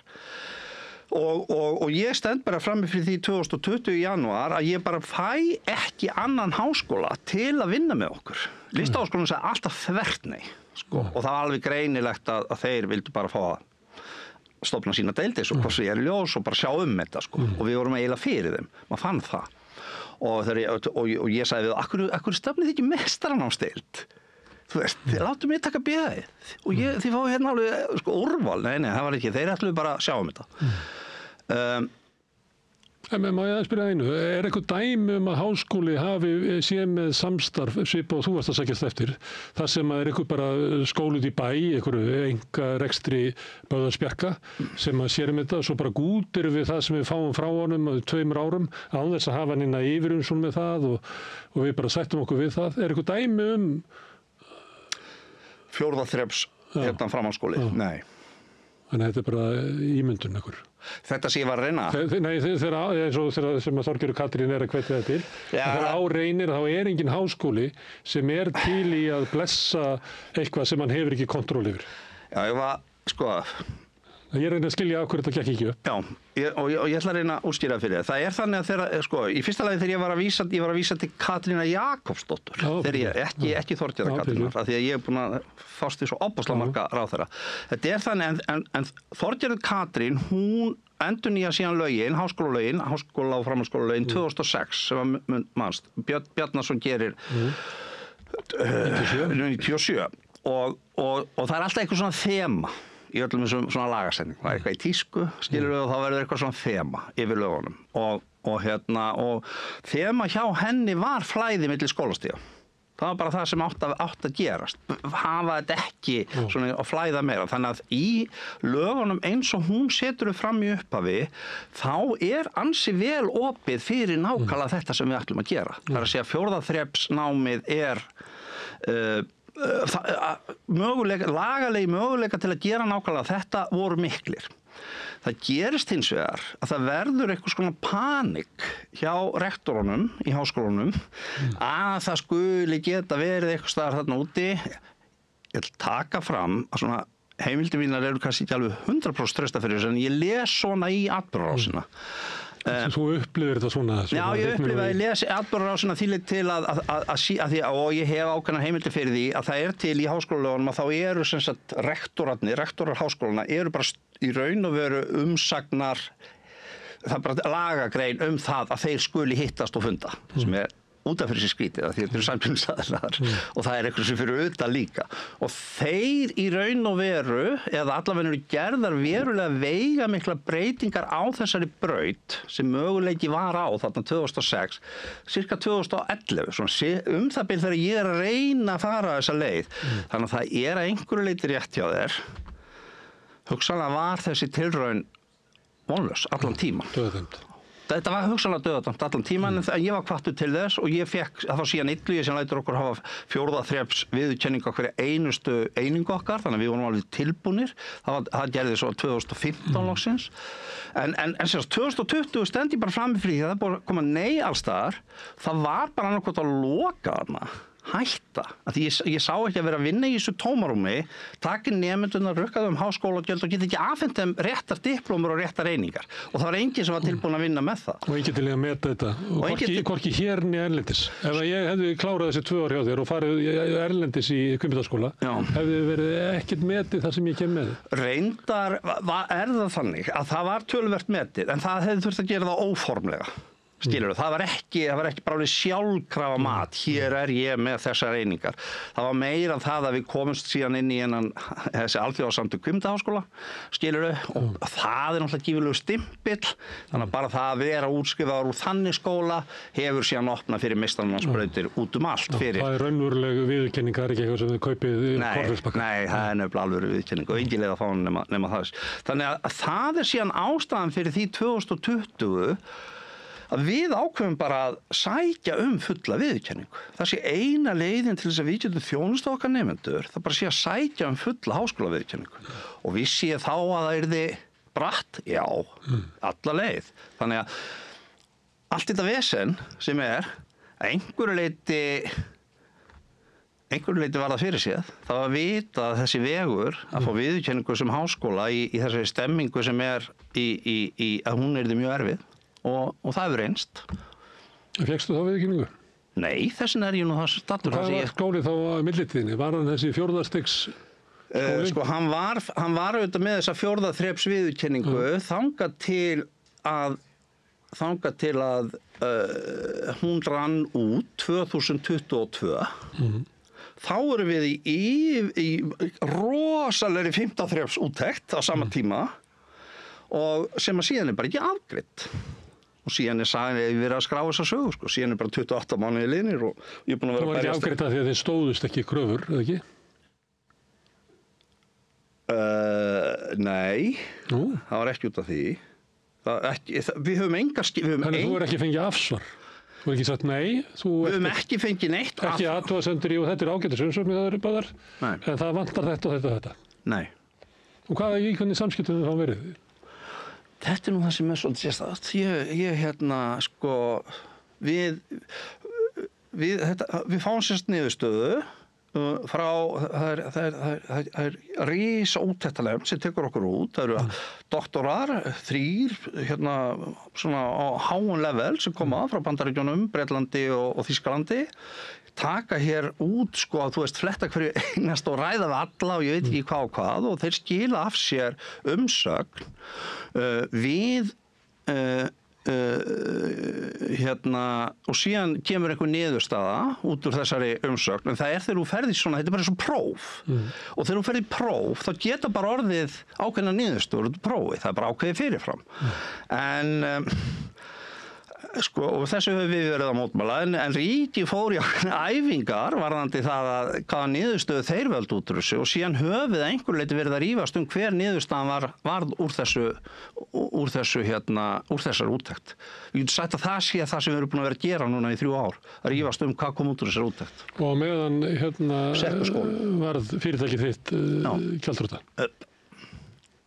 Og ég stend bara frammi fyrir því 2020 í janúar að ég bara fæ ekki annan háskóla til að vinna með okkur. Listaháskólinn sagði alltaf þvert nei, sko. Og það var alveg greinilegt að þeir vildu bara fá að stofna sína deildis og hvort ég er ljós og bara sjá þetta, sko. Og við vorum eiginlega fyrir þeim, maður fann það. Og ég sagði við, akkur stefnið þið ekki mestaranámsdeild? Þú veist, þið láttu mig taka BA og þið fáið hérna alveg sko úrval, nei, það var ekki, þeir ætluðu bara að sjá þetta. En má ég að spyrja einu, er eitthvað dæmi að háskóli hafi séð með samstarf svipað og þú varst að sækjast eftir, þar sem er eitthvað bara skóli út í bæ, einhverju enga rekstri Böðvarsbjarka sem að sér þetta og svo bara gútir við það sem við fáum frá honum 2 árum án þess að hafa hann inn að yfirumsjón með það og við bara sættum okkur við það. Er eitthvað dæmi fjórða þreps hérna framhaldsskóli? Nei. Þannig að þetta er bara ímyndun ykkur. Þetta sé ég var að reyna? Nei, þegar sem að Þorgerður Katrín er að hvetja það til. Þegar á reynir þá er engin háskóli sem er til í að blessa eitthvað sem hann hefur ekki kontról yfir. Já, ég var, sko... Ég reyna að skilja af hverju þetta gekk ekki upp. Já, og ég ætla að reyna að útskýra fyrir það. Það er þannig að þegar, sko, í fyrsta lagi þegar ég var að vísa til Katrínar Jakobsdóttur, þegar ég, ekki Þorgerðar Katrínar, af því að ég er búin að fást í svo opaslega marga ráðherra. Þetta er þannig, en Þorgerður Katrín, hún endurnýja síðan lögin, háskólalögin, háskóla- og framhaldsskólalögin 2006, sem að mannst, Bjarnason gerir 97. Og það er alltaf eitthvað svona þema í öllum þessum svona lagasending. Það er eitthvað í tísku, skilur við, og þá verður eitthvað svona þema yfir lögunum. Og þema hjá henni var flæði milli skólastíga. Það var bara það sem átt að gerast. Hafa þetta ekki svona að flæða meira. Þannig að í lögunum eins og hún setur þau fram í upphafi, þá er ansi vel opið fyrir nákvæmlega þetta sem við ætlum að gera. Það er að segja fjórða þrepsnámið er lagalegi möguleika til að gera nákvæmlega þetta voru miklir. Það gerist hins vegar að það verður eitthvað svona panik hjá rektorunum í háskólanum að það skuli geta verið eitthvað staðar þarna úti. Ég vil taka fram að svona heimildir mínar eru kannski ekki alveg 100% trausta fyrir þessu en ég les svona í atburðarásina. Þú upplifir þetta svona? Já, ég upplifi að ég lesi atburðarásina þýlið til og ég hef ákveðnar heimildir fyrir því að það er til í háskólalögunum að þá eru sem sagt rektorar háskólana eru bara í raun og veru umsagnar, það er bara lagagrein það að þeir skuli hittast og funda, sem er út af fyrir sér skrítið, því þetta eru samfélagsaðilar og það er eitthvað sem fyrir utan líka. Og þeir í raun og veru, eða allavega eru gerðar verulega veigamikla breytingar á þessari braut sem möguleiki var á þarna 2006, cirka 2011, svona það bil þegar ég er að reyna að fara þessa leið. Þannig að það er að einhverju leyti rétt hjá þér. Hugsanlega var þessi tilraun vonlaus allan tíman. Þetta var hugsanlega dauðadæmt allan tíman en ég var hvattur til þess og ég fekk, það var síðan Illugi sem lætur okkur hafa fjórða þreps viðurkenningu á hverja einustu einingu okkar, þannig að við vorum alveg tilbúnir. Það gerði svo 2015 loksins. En sem 2020 stendi bara frammi fyrir því að það búið að koma nei alls staðar. Það var bara annarkvæmt að loka þarna hætta. Því ég sá ekki að vera að vinna í þessu tómarúmi, taka nemendurna, rukka þeim háskólagjöld og geta ekki afhent þeim réttar diplómur og réttar einingar. Og það var enginn sem var tilbúin að vinna með það. Og enginn til að meta þetta. Og hvorki hér né erlendis. Ef ég hefði klárað þessi 2 ár hjá þér og farið erlendis í kvikmyndaskóla, hefði verið ekkert metið þar sem ég kem með. Reyndar það þannig að það var töluvert metið, en það hefði þurft að gera það óformlega. Skilurðu, það var ekki bara alveg sjálfkrafa mat, hér ég með þessar einingar. Það var meira það að við komumst síðan inn í þessi alþjóðasamtök kvikmyndaháskóla, skilurðu, og það náttúrulega gífurlegur stimpill, þannig að bara það að vera útskrifaður úr þannig skóla hefur síðan opnað fyrir meistaranámsbrautir út allt fyrir. Það raunveruleg viðurkenning, það ekki eitthvað sem þið kaupið í Korfelsbakka? Nei, það nefnilega alveg viðurkenning og engin leið að fá hann nema það. Þannig að það síðan ástæðan fyrir því 2020 að við ákveðum bara að sækja fulla viðurkenningu. Það sé eina leiðin til þess að við getum þjónustu okkar nemendur, það bara sé að sækja fulla háskólaviðurkenningu. Og við séum þá að það yrði bratt, já, alla leið. Þannig að allt þetta vesen sem að einhverju leyti var það fyrir séð. Það var að vita að þessi vegur að fá viðurkenningu sem háskóla í þessari stemmingu sem að hún yrði mjög erfið. Og það hefur reynst. Fékkstu þá viðurkenningu? Nei, þessin ég nú það stattur. Hvað var skólið þá að millitíðinni? Var hann þessi 4. stigs skóli? Hann var auðvitað með þessa 4. þreps viðurkenningu þangað til að hún rann út 2022. Þá erum við í rosalegri 5. þreps úttekt á sama tíma og sem að síðan bara ekki afgreitt. Og síðan verið að skrá þessa sögu, sko. Síðan bara 28 mánuði liðnir og ég er búin að vera að berjast. Það var ekki afgreitt að því að þeir stóðust ekki kröfur, eða ekki? Nei, það var ekki út af því. Við höfum Þannig þú ekki fengið afsvar? Þú ekki sagt nei? Við höfum ekki fengið neitt afsvar. Ekki athugasemdir í og þetta ágætis umsóknir það eru báðar? Nei. En það vantar þetta og þetta? Nei. Og hvernig samskiptum þá verið? Þetta nú það sem svolítið sérstakt. Við fáum sérst niðurstöðu frá, það er risa úttektarlefn sem tekur okkur út. Það eru doktorar, 3, svona á háum level sem koma frá Bandaríkjunum, Bretlandi og Þýskalandi. Taka hér út, sko, að þú veist, fletta hverju einast og ræða við alla og ég veit ekki hvað og þeir skila af sér umsögn og síðan kemur einhver niðurstaða út úr þessari umsögn, en það þegar þú ferð í svona, þetta er bara eins og próf og þegar þú ferð í próf, þá geta bara orðið ákveðna niðurstöður út úr prófi, það er bara ákveðið fyrirfram. En sko, og þessu höfum við verið að mótmæla, en ríki fór í æfingar varðandi það að hvaða niðurstöðu þeir völdu út úr þessu og síðan höfum einhver leyti verið að rífast hver niðurstaðan varð úr þessar úttekt. Ég getur sagt að það sé það sem við erum búin að vera að gera núna í 3 ár, að rífast hvað kom út úr þessar úttekt. Og meðan varð fyrirtækið þitt gjaldþrota?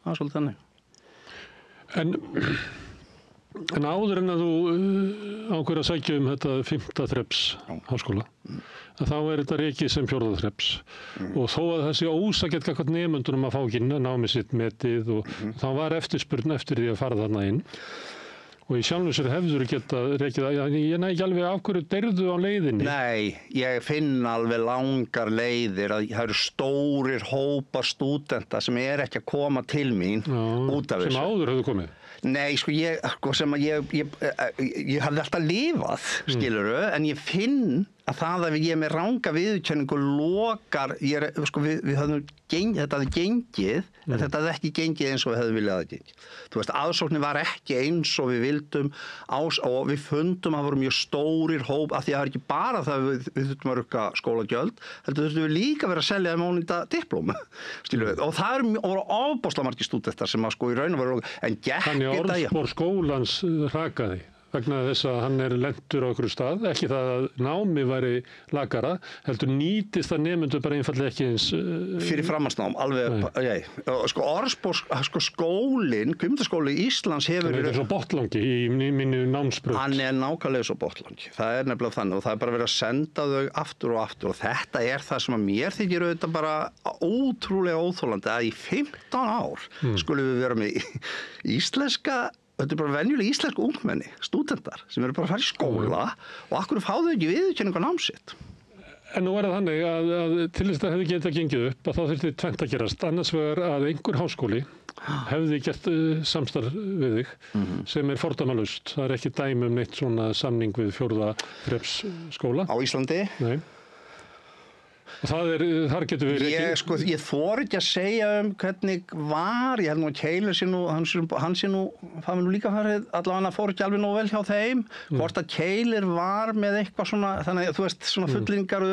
Það svolítið þannig. En áður en að þú ákveður að sækja þetta 5. þreps háskóla, þá þetta rekið sem 4. þreps og þó að það sé ósakett gagnvart nemendunum að fá ekki námið sitt metið og þá var eftirspurn eftir því að fara þarna inn og í sjálfum sér hefður geta rekið að ég næ ekki alveg af hverju deyrðu á leiðinni. Nei, ég finn alveg langar leiðir að það eru stórir hópar stúdenta sem ekki að koma til mín út af þessu. Sem áður höfðu komið? Nei, sko, ég hafði alltaf lifað, skilurðu, en ég finn að það að ég með ranga viðurkenningu lokar, við höfðum þetta hafði gengið, en þetta hafði ekki gengið eins og við hefðum viljað að gengið. Þú veist, aðsóknin var ekki eins og við vildum og við fundum að það voru mjög stórir hóp, af því að það er ekki bara það við þurftum að rukka skólagjöld, heldur þurftum við líka að vera að selja þeim ónýta diplóm, skilurðu, og það voru ofboðslega margir stúdentar sem að sko í raun og veru, en gekk Þannig að orðspor skólans hrakaði. vegna þess að hann lentur á einhverju stað, ekki það að námi væri lakara, heldur nýtist að nemendur bara einfallega ekki eins... Fyrir framhaldsnám, alveg, sko skólinn, Kvikmyndaskóli Íslands hefur... Það svo botlangi í minni námsbraut. Hann nákvæmlega svo botlangi, það nefnilega þannig og það bara verið að senda þau aftur og þetta það sem að mér þykir auðvitað bara ótrúlega óþolandi að í 15 ár skulum við vera með íslenska, þetta bara venjulega íslensk ungmenni, stúdentar sem eru bara að fara í skóla og akkur fá þau ekki viðurkenningu á nám sitt. En nú það þannig að til þess að hefði getað gengið upp að þá þurfti tvennt að gerast. Annars vegar að einhver háskóli hefði gert samstarf við þig sem fordæmalaust. Það ekki dæmi neitt svona samning við 4. þrepsskóla. Á Íslandi? Nei. Og þar getur við ég þori ekki að segja hvernig var, ég held nú að Keilir sé nú, það var nú líka farið, allavega fór ekki alveg nóg vel hjá þeim, hvort að Keilir var með eitthvað svona, þannig að þú veist, svona fullingar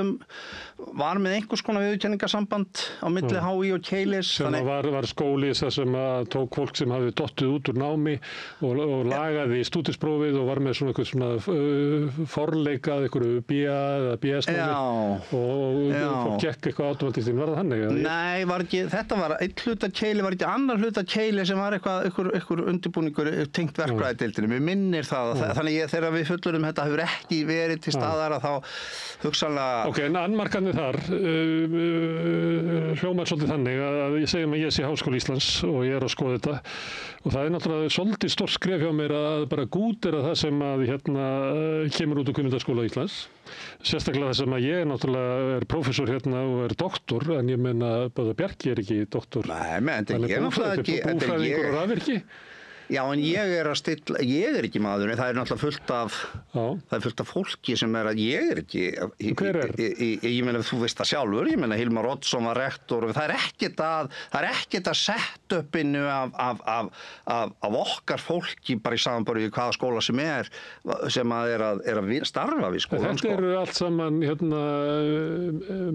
var með einhvers konar viðurkenningasamband á milli HÍ og Keilis. Sem var skóli sem að tók fólk sem hafði dottið út úr námi og lagaði stúdinsprófið og var með svona eitthvað svona forleikað, einhverju BA eða BS-námi og fólk gekk eitthvað automatist inn, var það þannig? Nei, var ekki, þetta var einn hluta Keili, var ekki annar hluta Keili sem var eitthvað undirbúningur tengt verkfræðideildinni. Mér minnir það, þannig þegar við fullurum þetta hefur ekki verið til staðar að þá hugsanlega... Ok, en annmarkarnir þar hljómar svolítið þannig að ég segjum að ég sé Háskóli Íslands og ég að skoða þetta og það náttúrulega svolítið stórt skref hjá mér að bara gútera það sem að kemur út úr Kvikmyndaskóla Íslands. Sérstaklega þess að ég náttúrulega prófessor og doktor, en ég meina bara Bjarki ekki doktor. Nei, menn, þetta er náttúrulega ekki... Búfræðingur og rafvirki. Já, en ég er ekki maður, það náttúrulega fullt af fólki sem að ég ekki... Hver Ég meina, þú veist það sjálfur, ég meina Hilmar Oddsson var rektor og það er ekkert að set-upinu af okkar fólki bara í samanburði við hvaða skóla sem að starfa við skólan. Þetta eru allt saman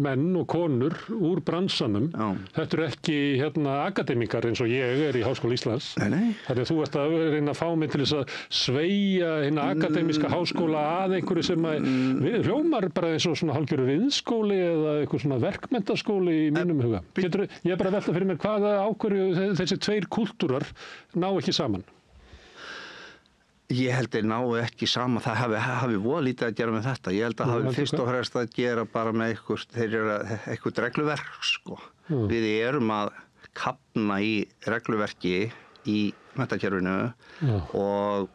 menn og konur úr bransanum. Þetta eru ekki akademikar eins og ég í Háskóla Íslands. Nei. Þannig að þú ert að reyna að fá mig til þess að sveigja hina akademíska háskóla að einhverju sem hljómar bara eins og svona hálfgerður viðskóli eða einhver svona verkmenntaskóli í mínum huga. Ég bara velta fyrir mér hvaða ákverju þessi tveir kúltúrar ná ekki saman. Ég held þeir ná ekki saman, það hafi voða lítið að gera með þetta. Ég held að hafi fyrst og fremst að gera bara með eitthvað regluverk, sko. Við erum að kafna í regluverki í menntakerfinu og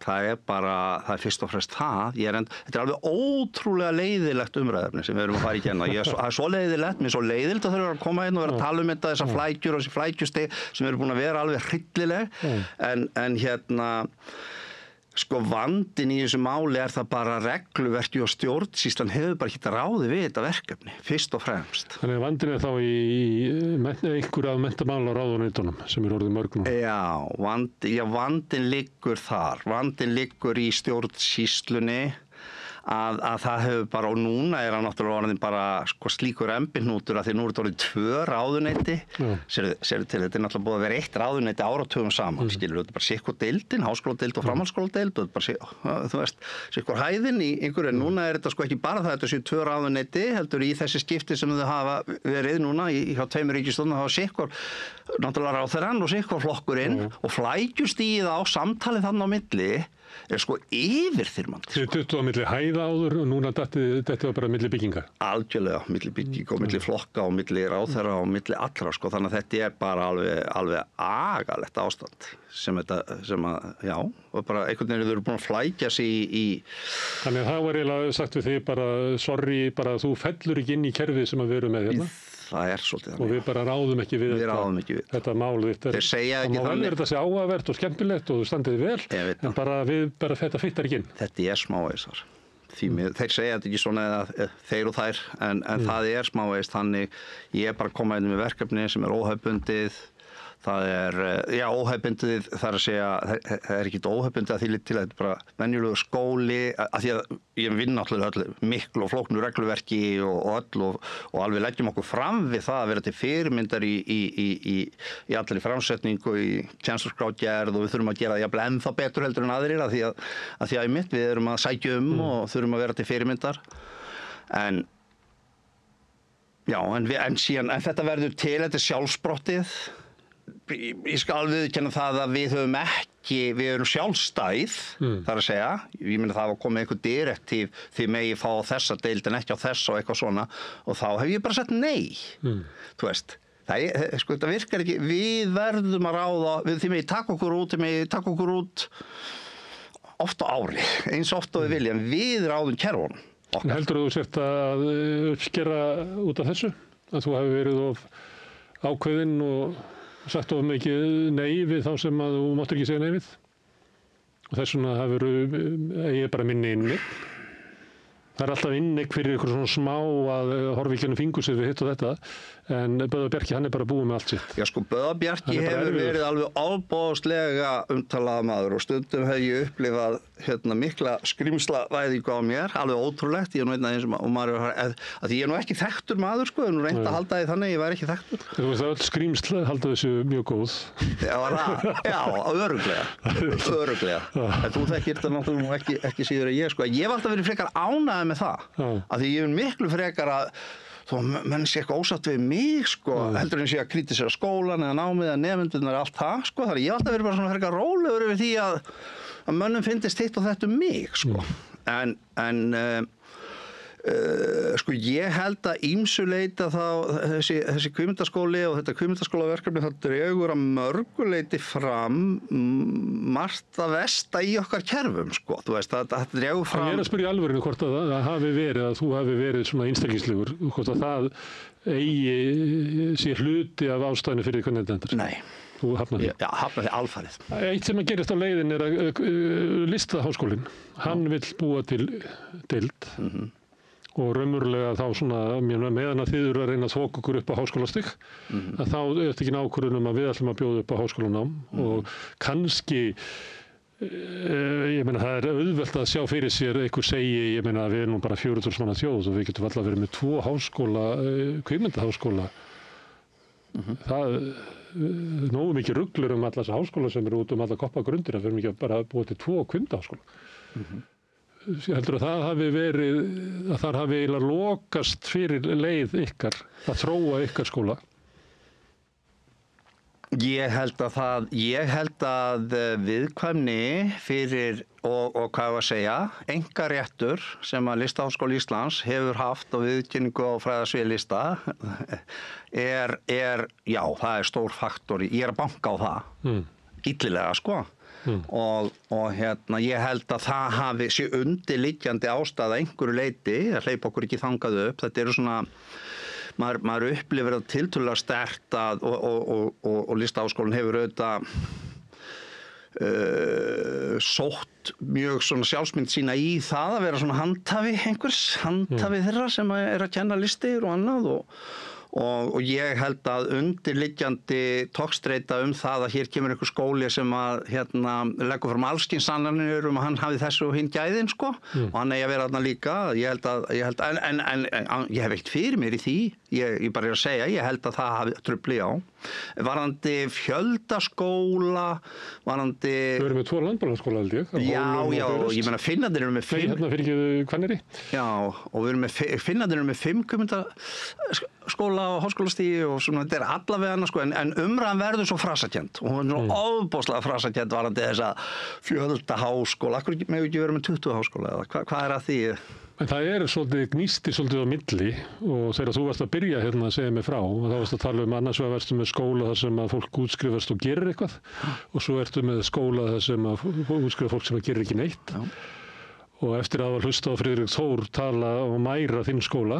það er fyrst og fremst það. Þetta alveg ótrúlega leiðilegt umræðefni sem við erum að fara í kenna. Það svo leiðilegt, mér svo leiðilegt að þurfa að koma inn og vera að tala þetta, þessar flækjur og þessi flækjustig sem eru búin að vera alveg hryllileg. En sko vandinn í þessu máli það bara regluverki og stjórnsýslan hefur bara ekki ráðið við þetta verkefni, fyrst og fremst. Þannig að vandinn þá í einhverju af menntamálaráðuneytunum sem orðið mörg nú. Já, vandinn liggur þar. Vandinn liggur í stjórnsýslunni að það hefur bara, og núna hann náttúrulega orðin bara slíkur embinhnútur að því nú orðið 2 ráðuneyti. Sérðu til, þetta náttúrulega búið að vera 1 ráðuneyti áratugum saman. Skilur, þetta bara sikkur deildin, háskóladeild og framhaldsskóladeild og bara, þú veist, sikkur hæðin í einhverju. En núna þetta ekki bara það, þetta séu 2 ráðuneyti, heldur í þessi skipti sem þau hafa verið núna hjá 2 ríkisstjórnum, hafa sikkur náttúrulega ráðherrann og sikkur flokkurinn og flækjustigið á samtalið þarna á milli yfirþyrmandi. Þið tuttuð á milli hæða áður og núna þetta var bara milli bygginga? Algjörlega, milli bygginga og milli flokka og milli ráðherra og milli allra, þannig að þetta bara alveg agalegt ástand sem og bara einhvern veginn þau eru búin að flækja sig í... Þannig að það var eiginlega sagt við þig bara, sorry, bara þú fellur ekki inn í kerfið sem við erum með hérna? Það svolítið þannig. Og við bara ráðum ekki við þetta mál. Þeir segja ekki þannig. Þetta sé áhugavert og skemmtilegt og þú standið vel, en við þetta fittar ekki inn. Þetta smáeisar. Þeir segja þetta ekki svona eða þeir og þær, en það smáeis, þannig ég bara koma inn með verkefni sem óhefbundið. Það já, óhefbundið, það að segja, það ekkert óhefbundið að því til að þetta bara venjulegur skóli, að því að ég vinn náttúrulega öll miklu og flóknu regluverki og alveg leggjum okkur fram við það að vera til fyrirmyndar í allri framsetningu og í kennsluskrágerð og við þurfum að gera það jafnvel ennþá betur heldur en aðrir að því að við erum að sækja og þurfum að vera til fyrirmyndar. Já, en þetta verður til, þetta sjálfsprottið. Ég skal viðurkenna það að við erum sjálfstæð, þar að segja. Ég meina það var komið einhver direktív þið megi fá þessa deild en ekki á þessa og eitthvað svona og þá hef ég bara sagt nei. Þú veist, þetta virkar ekki. Við verðum að ráða, þið megi taka okkur út oft á ári, eins oft og við viljum. Við ráðum kerfunum. Heldur þú sért að uppskera út af þessu? Að þú hefur verið of ákveðinn og sagt of mikið nei við þá sem að þú máttir ekki segja nei við? Og þess vegna hefur ég bara minni inni. Það alltaf inni fyrir ykkur svona smá að horfa ekki henni fingur sér við hitt og þetta. En Böðvar Bjarki, hann bara búið með allt sitt. Já, sko, Böðvar Bjarki hefur verið alveg ofboðslega umtalaða maður og stundum hef ég upplifað mikla skrímslavæðingu á mér, alveg ótrúlegt. Ég einn aðeins og maður að ég ekki þekktur maður, sko, en reynt að halda því þannig ég væri ekki þekktur. Þú veist að öll skrímsl halda þessu mjög góð. Já, örugglega. En þú þekkir þetta náttúrulega ekki síður en ég, sko. Ég hef alltaf verið frekar ánægður með það. Af því ég miklu frekar að þó menn sé eitthvað ósátt við mig, sko, heldur en sé að kritisera skólan eða námið eða nefndurnar allt það, sko, þannig ég hef alltaf verið bara svona frekar rólegur yfir því að mönnum finnist hitt og þetta mig, sko. Sko, ég held að ýmsu leyti þá þessi kvikmyndaskóli og þetta kvikmyndaskólaverkefni það dregur að mörgu leyti fram margt að versta í okkar kerfum, sko. Þú veist, það dregur fram. Ég að spyrja í alvörinu hvort að það hafi verið að þú hafi verið svona einstaklingslegur, hvort að það eigi sér hluti af ástæðinu fyrir hvernig þetta endur. Nei. Þú hafnaði? Já, hafnaði alfarið. Eitt sem að gerist á leiðin að Listaháskólinn, hann vill búa til deild. Og raunverulega þá svona, meðan að þið eru að reyna að þoka okkur upp á háskólastig, að þá tekin ákvörðun að við ætlum að bjóða upp á háskólanám og kannski, ég meina það auðvelt að sjá fyrir sér einhver segi, ég meina við erum bara 400 manna þjóð og við getum alltaf verið með 2 háskóla, kvikmyndaháskóla. Það nógu mikið ruglur alla þessa háskóla sem eru út alla koppagrundir að við erum ekki bara að búa til 2 kvikmyndaháskóla. Heldur að það hafi verið, að þar hafi eiginlega lokast fyrir leið ykkar að þróa ykkar skóla? Ég held að viðkvæmni fyrir og hvað var að segja, einkaréttur sem að Listaháskóli Íslands hefur haft á viðurkenningu á fræðasviði lista já, það stór faktor. Ég að banka á það, illilega, sko. Og ég held að það hafi sé undirliggjandi ástæða einhverju leyti að hleypa okkur ekki þangað upp. Þetta eru svona, maður upplifir það tiltölulega sterkt að og Listaháskólinn hefur auðvitað sótt mjög svona sjálfsmynd sína í það að vera svona handhafi þeirra sem að kenna listir og annað og ég held að undirliggjandi togstreita það að hér kemur einhver skóli sem að leggur fram alls kyns sannanir að hann hafi þessu og hinn gæðin, sko, og hann eigi að vera þarna líka. Ég held en ég hef ekkert fyrir mér í því. Ég bara að segja, ég held að það hafi trufli á. Varðandi fjöldaskóla, varðandi... Við erum með 2 landbúnaðarskóla, held ég. Já, ég meina Finnarnir eru með 5. Nei, hérna fyrir ekki Hvanneyri. Já, og við erum með Finnarnir eru með 5 kvikmyndaskóla og háskólastigi og svona, þetta allavega annað, sko, en umræðan verður svo frasakennd og hún svo ofboðslega frasakennd varðandi þessa fjöldaháskóla. Akkur megum ekki vera með 20 háskóla eða hvað að því? En það svolítið gnýstir svolítið á milli og þegar þú varst að byrja að segja mig frá og þá varst að tala annars vegar varstu með skóla þar sem að fólk útskrifast og gerir eitthvað og svo ertu með skóla þar sem að útskrifa fólk sem að gerir ekki neitt. Já. Og eftir að hlusta á Friðrik Þór tala og mæra þinn skóla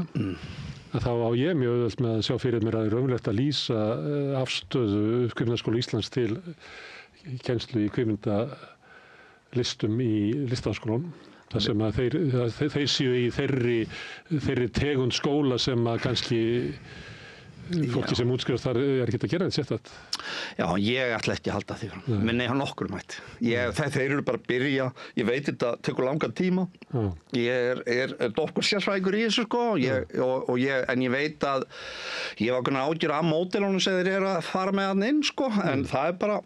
þá á ég mjög auðvelt með að sjá fyrir mér að raunverulegt að lýsa afstöðu Kvikmyndaskóla Íslands til kennslu í kvikmyndalistum í Listaháskólanum. Það sem að þeir séu í þeirri tegund skóla sem að kannski fólki sem útskrifast þar ekki að gera þetta sérstætt. Já, ég ætla ekki að halda því fram. Menn ég nokkur mætt. Þeir eru bara að byrja, ég veit þetta tekur langan tíma. Ég er doktorsjárfræðingur í þessu sko, en ég veit að ég var konar ágjur af módelunum sem þeir eru að fara með hann inn sko, en það er bara,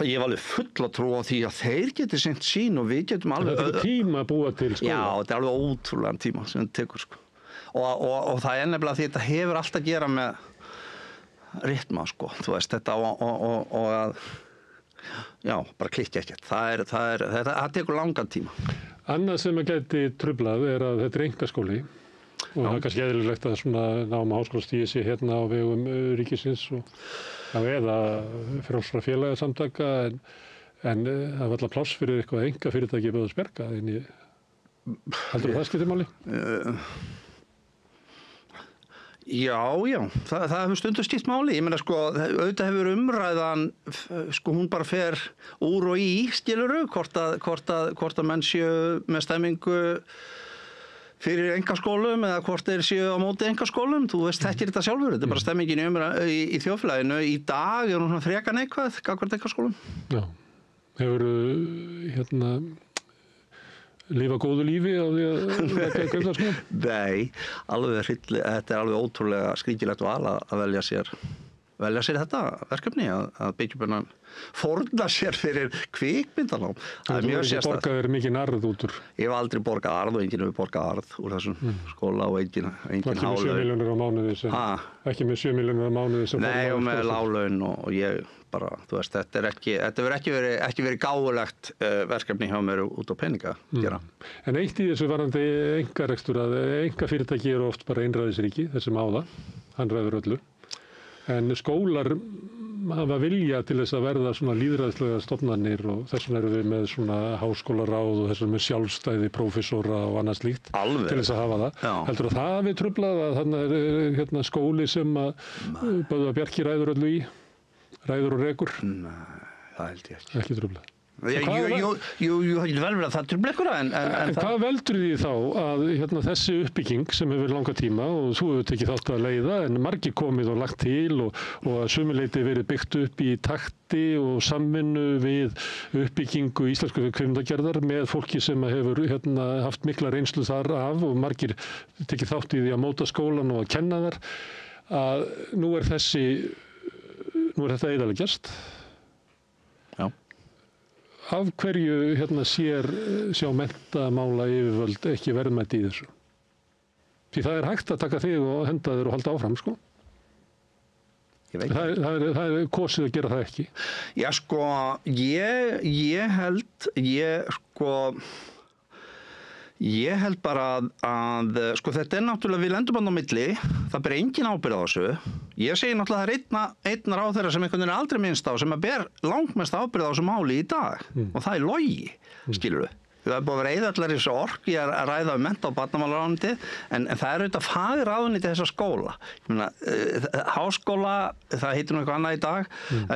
ég var alveg full að trúa því að þeir geti sinnt sín og við getum alveg... Það tekur tíma að búa til skóla. Já, þetta er alveg ótrúlega tíma sem þetta tekur sko. Og það er nefnilega því þetta hefur allt að gera með ritma sko, þú veist, þetta og að, já, bara klikki ekkert. Það tekur langan tíma. Annað sem að gæti trublað að þetta er einkaskóli og það er kannski eðlilegt að svona náma háskólastigið sé hérna á vegum ríkisins eða frjálsra félagasamtaka en það var alltaf pláss fyrir eitthvað einkafyrirtæki búið að sperka inn í, heldur það skiptir máli? Já, það hefur stundu skipt máli. Ég meina sko, auðvitað hefur umræðan, sko hún bara fer úr og í, skilurðu, hvort að menn séu með stemmingu fyrir einkaskólum eða hvort þeir séu á móti einkaskólum. Þú veist, þekkir þetta sjálfur, þetta er bara stemmingin í þjóðfélaginu. Í dag er hún svona frekar neikvæð, gagnvart einkaskólum. Já, hefurðu lifa góðu lífi á því að kaupa sko? Nei, þetta er alveg ótrúlega skringilegt val að velja sér þetta verkefni að Byggjubennan fórna sér fyrir kvikmyndanám. Það er mjög sérstætt. Þú hefur borgað þér mikinn arð út úr? Ég hef aldrei borgað arð og enginn hefur borgað arð úr þessum skóla og enginn hálaun. Ekki með 7 milljónir á mánuði sem Nei, og með láglaun og ég bara, þú veist, þetta verður ekki verið gáfulegt verkefni hjá mér út á peninga gera. En eitt í þessu varandi einkarekstur að einkafyrirtæki eru oft bara einræðisríki, þessi mála, hann ræður öllu. En skólar hafa vilja til þess að verða svona lýðræðislega stofnanir og þess vegna erum við með svona háskólaráð og þess vegna með sjálfstæði prófessora og annað slíkt til þess að hafa það. Já. Heldur að það hafi trublað að þarna er skóli sem að Böðvar Bjarki ræður öllu í? Ræður og rekur? Nei, það held ég ekki. Ekki trublað. Jú, það getur vel verið að það trufli ykkur en hvað veldur því þá að þessi uppbygging sem hefur langa tíma og þú hefur tekið þátt að leiða en margir komið og lagt til og að sumuleyti verið byggt upp í takti og samvinnu við uppbyggingu íslensku kvikmyndagerðar með fólki sem hefur haft mikla reynslu þar af og margir tekið þátt í því að móta skólan og að kenna þar að nú er þetta eiginlega Já. Af hverju sjá menntamála yfirvöld ekki verðmæti í þessu? Því það er hægt að taka þig og henda þér og halda áfram, sko. Ég veit það er kosið að gera það ekki. Já, sko, ég held bara að sko þetta er náttúrulega við lendum á milli, það ber engin ábyrgð á þessu. Ég segi náttúrulega það er einn ráðherra sem einhvern veginn er aldrei minnst á sem að ber langmest ábyrgð á þessu máli í dag og það er Logi, skilurðu. Það er búið að vera eyðallar í þessu ork að ræða mennta- og barnamálaráðuneytið en það er auðvitað fagráðuneytið þessa skóla. Ég meina, háskóla, það heitir nú eitthvað annað í dag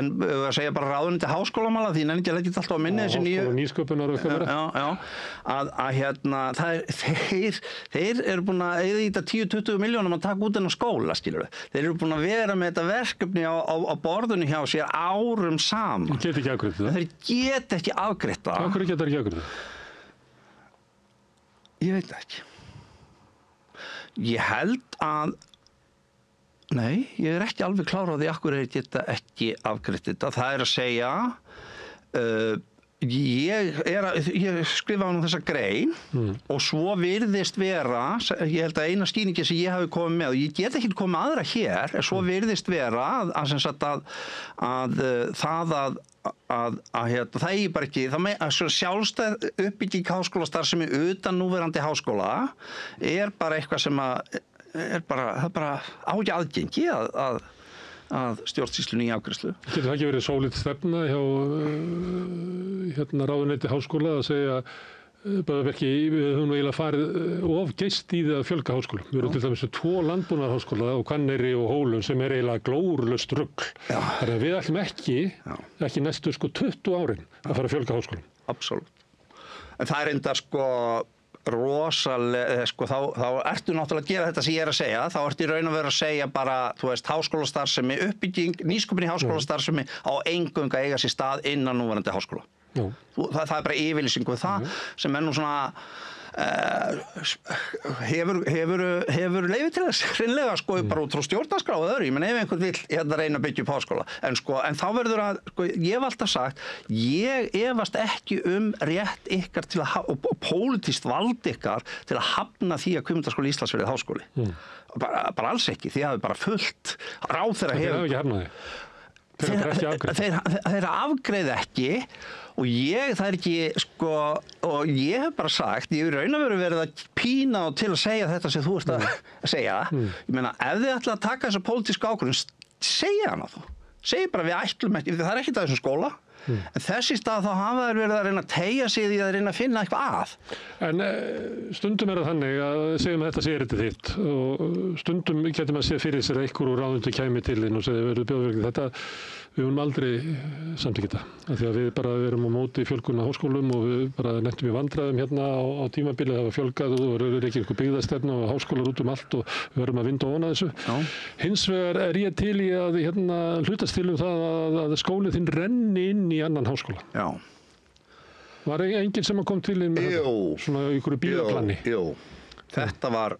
en að segja bara ráðuneytið háskólamála því nefnir ekki að leggja alltaf á minni þessi nýju. Háskóla nýsköpunar og eitthvað vera. Þeir eru búin að eyða í þetta 10-20 milljónum að taka út þennan skóla, skilur við. Þeir eru búin að vera með þetta verkefni á borðinu hjá sér árum saman. Þeir geta ekki afgreitt það. Af hverju geta þeir ekki afgreitt það? Ég veit ekki. Ég held að nei, ég er ekki alveg klár á því af hverju geta ekki afgreitt þetta. Það er að segja ég skrifa á þessa grein og svo virðist vera, ég held að eina skýringi sem ég hafi komið með og ég get ekki komið aðra hér, svo virðist vera það er bara ekki, sjálfstæð uppbygging háskólastarfsemi utan núverandi háskóla er bara eitthvað sem það er bara á ekki aðgengi að stjórnsýslunni í afgreiðslu. Getur það ekki verið sólít stefna hjá ráðuneyti háskóla að segja bara ekki, við höfum eiginlega farið of geyst í það að fjölga háskólum. Við erum til dæmis með 2 landbúnaðarháskóla og Hvanneyri og Hólum sem er eiginlega glórulaust rugl. Þannig að við ætlum ekki næstu 20 árin að fara að fjölga háskólum. Absolutt. En það er enda rosalega, sko, þá ertu náttúrulega að gera þetta sem ég að segja, þá ertu í raun og veru að segja bara, þú veist, háskólastarfsemi, uppbygging, nýsköpun í háskólastarfsemi á eingöngu að eiga sér stað innan núverandi háskóla. Það er bara yfirlýsingu það sem nú svona hefur leyfi til þess hreinlega sko bara út frá stjórnarskrá og öðru, ég menn ef einhvern vill reyna að byggja upp háskóla en þá verður að, sko, ég hef alltaf sagt ég efast ekki rétt ykkar til að og pólitískt vald ykkar til að hafna því að Kvikmyndaskóli Íslands verið háskóli bara alls ekki, því að bara fullt ráðherra hefur ekki hafnað þeir afgreiða ekki og það er ekki, sko, og ég hef bara sagt, ég hef raun og veru verið að pína og til að segja þetta sem þú ert að segja. Ég meina, ef þið ætla að taka þessa pólitísku ákvörðun, segja hana þá. Segja bara við ætlum ekki, það er ekkert að þessum skóla, en þess í stað þá hafa þær verið að reyna að teygja sig í að reyna að finna eitthvað að. En stundum það þannig að segjum að þetta sé erindi þitt og stundum getur maður að sé fyrir sér að einhver úr ráðuneytinu kæmi til þín og segja verður bjóðverkið þetta. Við höfum aldrei samþykkt þetta, af því að við bara erum á móti fjölgun á háskólum og við bara lentum í vandræðum hérna á tímabili, það var fjölgað og það er ekki einhver byggðastefna og háskólar út allt og við verðum að vinda ofan að þessu. Hins vegar er ég til í að hlutast til það að skólinn þinn renni inn í annan háskóla. Já. Var enginn sem kom til þín með þetta? Svona ykkur bílaplani? Jú. Þetta var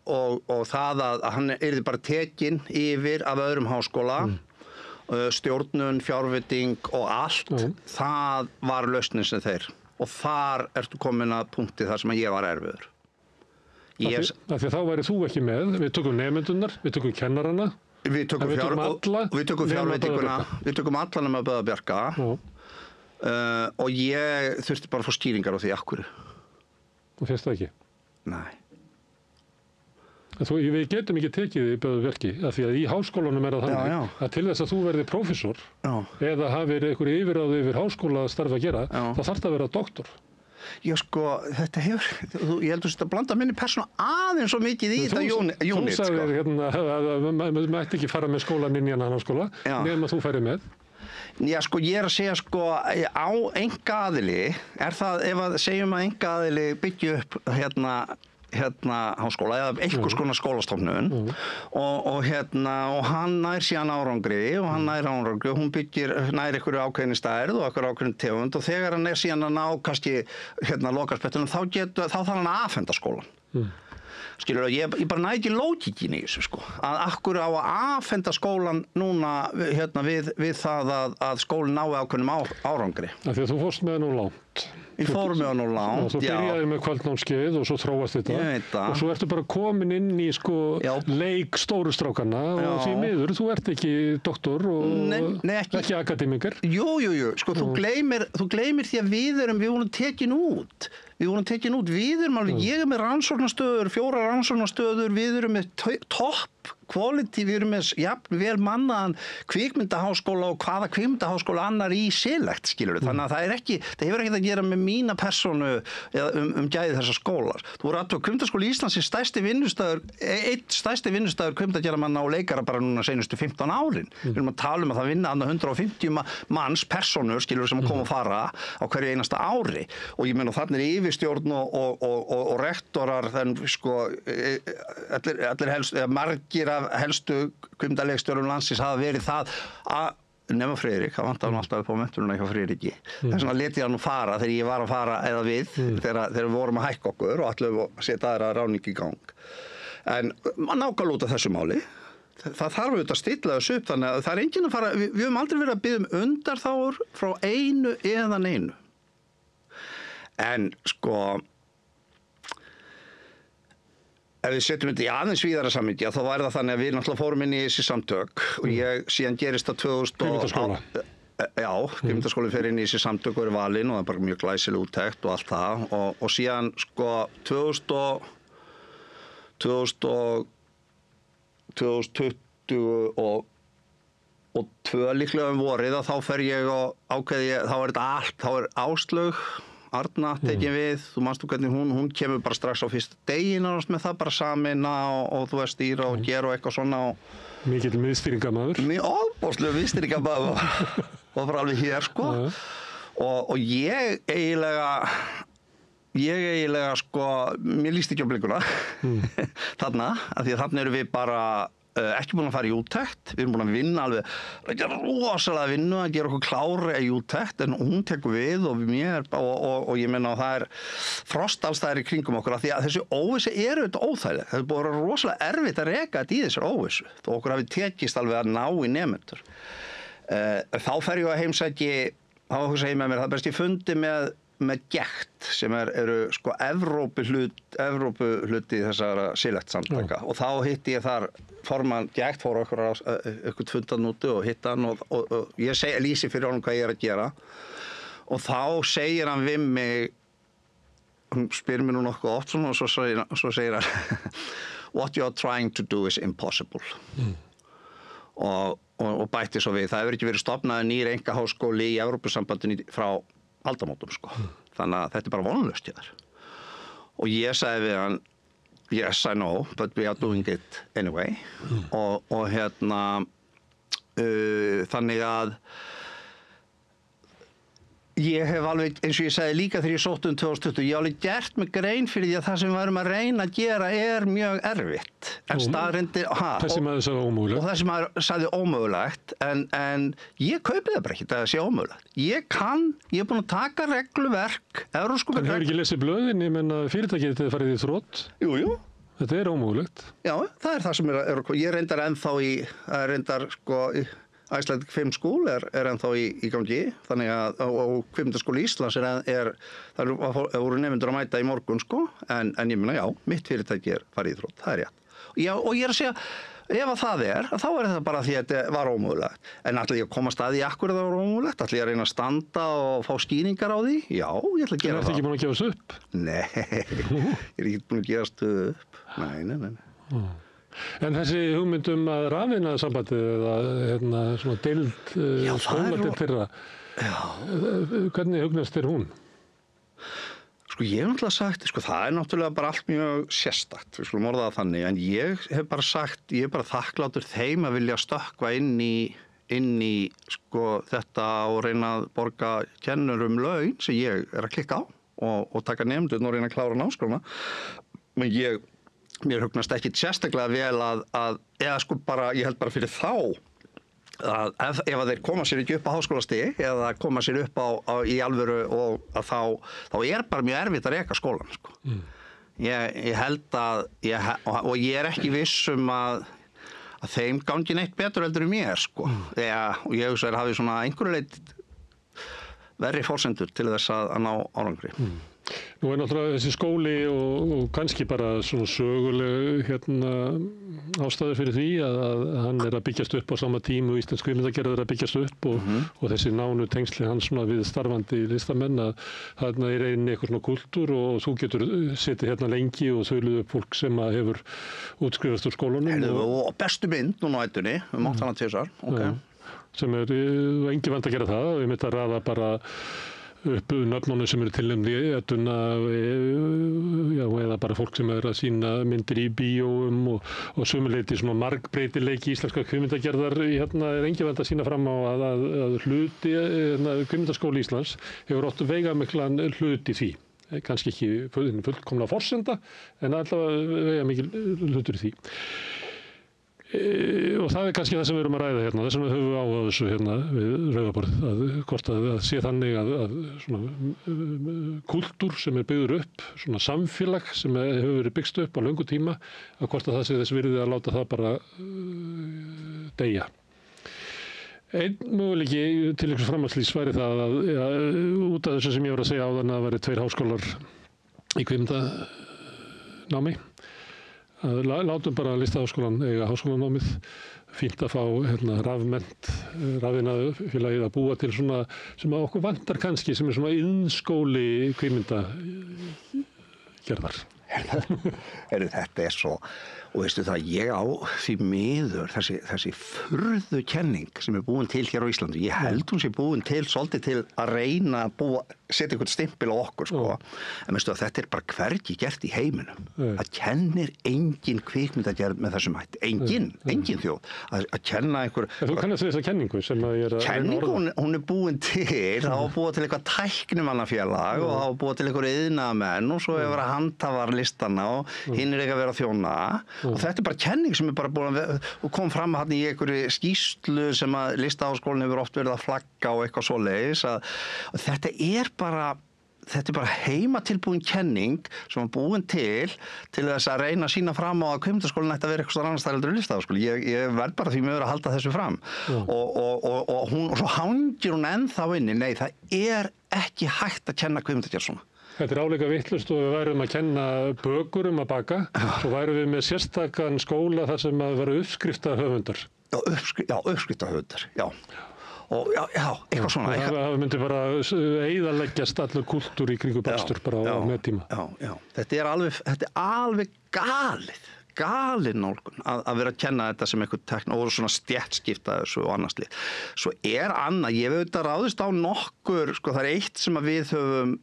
og það að hann yrði bara tekinn yfir af öðrum háskóla stjórnun, fjárveiting og allt, það var lausnin sem þeir og þar ertu komin að punkti þar sem ég var erfiður. Af því að þá væri þú ekki með, við tökum nemendurnar, við tökum kennarana, við tökum fjárveitinguna, við tökum alla nema Böða Bjarka og ég þurfti bara að fá skýringar á því af hverju. Og fyrst það ekki? Nei. Við getum ekki tekið í Böða Bjarki af því að í háskólanum það þannig að til þess að þú verði prófessor eða hafir einhver yfirráð yfir háskóla starf að gera, þá þarf það að vera doktor. Já, sko, þetta hefur, ég heldur að blanda minni persónu aðeins svo mikið í þetta unit. Þú sagðir að maður mætti ekki fara með skólan inn í annan háskóla nema þú færi með. Já, sko, ég að segja, sko, á einkaaðili það, ef að segjum að einkaaðili byggja upp háskóla eða einhvers konar skólastofnun og hann nær síðan árangri og hún nær einhverju ákveðinni stærð og einhverju ákveðinni tegund og þegar hann síðan að ná kannski lokaspettunum þá þarf hann að afhenda skólan. Skilur, ég bara næ ekki lógíkin í þessu, sko. Að akkur á að afhenda skólan núna við það að skólinn nái ákveðnum árangri. Af því að þú fórst með nú langt. Ég fór með nú langt, Þú byrjaði með kvöldnámskeið og svo þróast þetta. Ég veit það. Og svo ertu bara komin inn í leik stóru strákanna og því miður, þú ert ekki doktor og ekki akademikar. Jú. Sko, þú gleymir því að við vorum tekin út. Við erum alveg, ég með rannsóknarstöður, 4 rannsóknarstöður, við erum með topp quality, við erum með vel mannaðan kvikmyndaháskóla og hvaða kvikmyndaháskóla annar í select, skilur við. Þannig að það hefur ekkert að gera með mína persónu eða gæði þessa skólar. Þú voru aðtöku Kvikmyndaskóli Íslands er stærsti vinnustaður kvikmyndagerðarmanna og leikara bara núna seinustu 15 árin. Við erum að tala um að það vinna 150 manns persónur, skilur við, sem koma og fara á hverju einasta ári. Og ég meina þannig er yfirstjórn og rektorar, þannig sko allir helst, eða margir af helstu kvikmyndaleikstjórum landsins hafa verið það að nema Friðrik, það vantar hann alltaf upp á mentununa hjá Friðriki. Þess vegna lét ég hann nú fara þegar ég var að fara eða við þegar við vorum að hækka okkur og ætluðum að setja aðra ráðning í gang. En nákvæmlega út af þessu máli. Það þarf auðvitað að stilla þessu upp þannig að það er enginn að fara, við höfum aldrei verið að biðja undanþágur frá einu eða neinu. En sko ef við setjum þetta í aðeins víðara samhengi, þá væri það þannig að við náttúrulega fórum inn í þessi samtök og síðan gerist það 2000 Kvikmyndaskóla. Já, Kvikmyndaskólinn fer inn í þessi samtök og er valinn og það er bara mjög glæsileg úttekt og allt það og síðan sko 2022 líklega vorið að þá fer ég og ákveði þá er þetta allt, þá er Áslaug Arna tekin við, þú manstu hvernig hún kemur bara strax á fyrsta deginn með það bara sameina og þú veist stýra og gera og eitthvað svona og mikill miðstýringamaður. Óbóðslegur miðstýringamaður og bara alveg hér sko og ég eiginlega ég eiginlega sko, mér líst ekki á blikuna þarna, af því að þarna erum við bara ekki búin að fara í úttekt, við erum búin að vinna alveg, að gera rosalega vinnu, að gera okkur klári í úttekt, en hún tekur við og mér, og ég meina að það er frost alls það í kringum okkur, af því að þessi óvissu eru þetta óþægileg, það er búin að vera rosalega erfitt að reka þetta í þessar óvissu, þó okkur hafi tekist alveg að ná í nemendur. Þá fer ég að heimsæki, þá hugsa ég með mér, það best ég fundi með GECT sem eru sko Evrópuhluti þessara Select-samtaka og þá hitti ég þar formann GECT, fór okkur fundan úti og hitta hann og ég lýsi fyrir honum hvað ég að gera og þá segir hann við mig, hann spyr mér nú nokkuð oft svona, og svo segir hann what you are trying to do is impossible og bætti svo við, það hefur ekki verið stofnaður nýr einkaháskóli í Evrópusambandinu frá aldamótum sko. Þannig að þetta er bara vonlaust hjá þér. Og ég sagði við hann, yes, I know, but we are doing it anyway. Og þannig að ég hef alveg, eins og ég sagði líka þegar ég sótti 2020, ég hef alveg gert mig grein fyrir því að það sem við erum að reyna að gera er mjög erfitt. En staðreyndir, þessi maður sagði ómögulegt. Og þessi maður sagði ómögulegt, en ég kaupi það bara ekki, það sé ómögulegt. Ég er búin að taka regluverk, evrópsku En hefur ekki lesið blöðin, ég menna fyrirtækið þetta farið í þrot? Jú. Þetta er ómögulegt. Já, það er það sem ég reyndar ennþá Icelandic Film School er ennþá í gangi, þannig að og Kvikmyndaskóli Íslands það voru nemendur að mæta í morgun sko, en ég meina já, mitt fyrirtæki er farið í þrot, það er rétt. Já, og ég er að segja, ef að það þá er það bara því að þetta var ómögulegt. En ætla ég að koma að staði í akkur það var ómögulegt, ætla ég að reyna að standa og fá skýringar á því? Já, ég ætla að gera það. En ertu ekki búin að gefast upp? Nei, ég er ekki búin að gefast upp. Nei. En þessi hugmyndum að rafina sambandið eða svona deild skóladeild þeirra, hvernig hugnast þér hún? Sko ég hef náttúrulega sagt, sko það er náttúrulega bara allt mjög sérstakt, við skulum orða það þannig, en ég hef bara sagt, ég er bara þakklátur þeim að vilja stökkva inn í sko þetta og reyna að borga kennurum laun sem ég er að klikka á og taka nemendur og reyna að klára námskrona, men mér hugnast ekki sérstaklega vel að eða sko bara, ég held bara fyrir þá að ef að þeir koma sér ekki upp á háskólastigi eða koma sér upp í alvöru og að þá er bara mjög erfitt að reka skólan sko. Ég held að og ég er ekki viss að þeim gangi neitt betur heldur en mér sko. Og ég hugsa að hafi svona einhverju leit verri forsendur til þess að ná árangri. Nú er náttúrulega þessi skóli og kannski bara svona söguleg ástæður fyrir því að hann er að byggjast upp á sama tíma og íslensk kvikmyndagerð er að byggjast upp og þessi nánu tengsli hans svona við starfandi listamenn að þarna er einnig eitthvað svona kultúr og þú getur setið hérna lengi og þauðluð upp fólk sem að hefur útskrifast úr skólanum. Og bestu mynd núna á ættunni, mátt hana tvisvar, okay. Sem engin vant að gera það, við mitt að raða bara upp nöfnunum sem eru tilnefnd í Edduna eða bara fólk sem er að sýna myndir í bíóum og sömuleyti svona margbreytileiki íslenska kvikmyndagerðar er engin vant að sýna fram á að hluti Kvikmyndaskóli Íslands hefur átt veigamiklan hlut í því. Kannski ekki fullkomlega forsenda en allavega veigamikil hlutur í því. Og það er kannski það sem við erum að ræða hérna, þess vegna höfum við á þessu hérna við Rauðaborðið, að hvort að sé þannig að svona kultúr sem er byggður upp, svona samfélag sem hefur verið byggst upp á löngu tíma, að hvort að það sé þess virði að láta það bara deyja. Einn möguleiki til einhvers framhaldslífs væri það að út af þessu sem ég var að segja áðan að væri 2 háskólar í kvikmyndanámi. Látum bara Listaháskólann eiga háskólanámið, fínt að fá rafvinnafélagið að búa til svona sem að okkur vantar kannski sem er svona iðnskóli kvikmyndagerðar. Þetta er svo, Og veistu það, ég á því miður þessi furðukenning sem búin til hér á Íslandi. Ég held hún sé búin til svolítið til að reyna að setja einhvern stimpil á okkur, sko. En veistu að þetta bara hvergi gert í heiminum. Það kennir engin kvikmyndagerð með þessum hætti. Engin þjóð. Að kenna einhver... Þú kannast þessa kenningu sem að ég Kenningu, hún búin til, það var búið til eitthvað tæknimannafélag og það var búið til einhver iðnaðarmenn og svo hefur að handhafar listana og hinn ekki að vera að þjóna. Og þetta bara kenning sem bara búin og kom fram hann í einhverju skýrslu sem að Listaháskólinn hefur oft verið að flagga og eitthvað svoleiðis að þetta er bara heimatilbúin kenning sem var búin til þess að reyna að sína fram á að kvikmyndaskólinn ætti að vera eitthvað annars heldur en Listaháskóli. Ég verð bara því miður að halda þessu fram. Og svo hangir hún ennþá inni. Nei, það er ekki hægt að kenna kvikmyndagerð svona. Þetta áleika vitlaust og við værum að kenna bökur að baka. Svo værum við með sérstakan skóla þar sem að vera uppskriftahöfundar. Já, uppskriftahöfundar, já. Og já, eitthvað svona. Það myndi bara eyðaleggjast allur kúltúr í kringu bakstur bara á meðtíma. Já. Þetta er alveg galið nálgun að vera að kenna þetta sem eitthvað tekn og svona stéttskipta þessu og annars lið. Svo annað, ég hef auðvitað ráðist á nokkur, sko það eitt sem að við höfum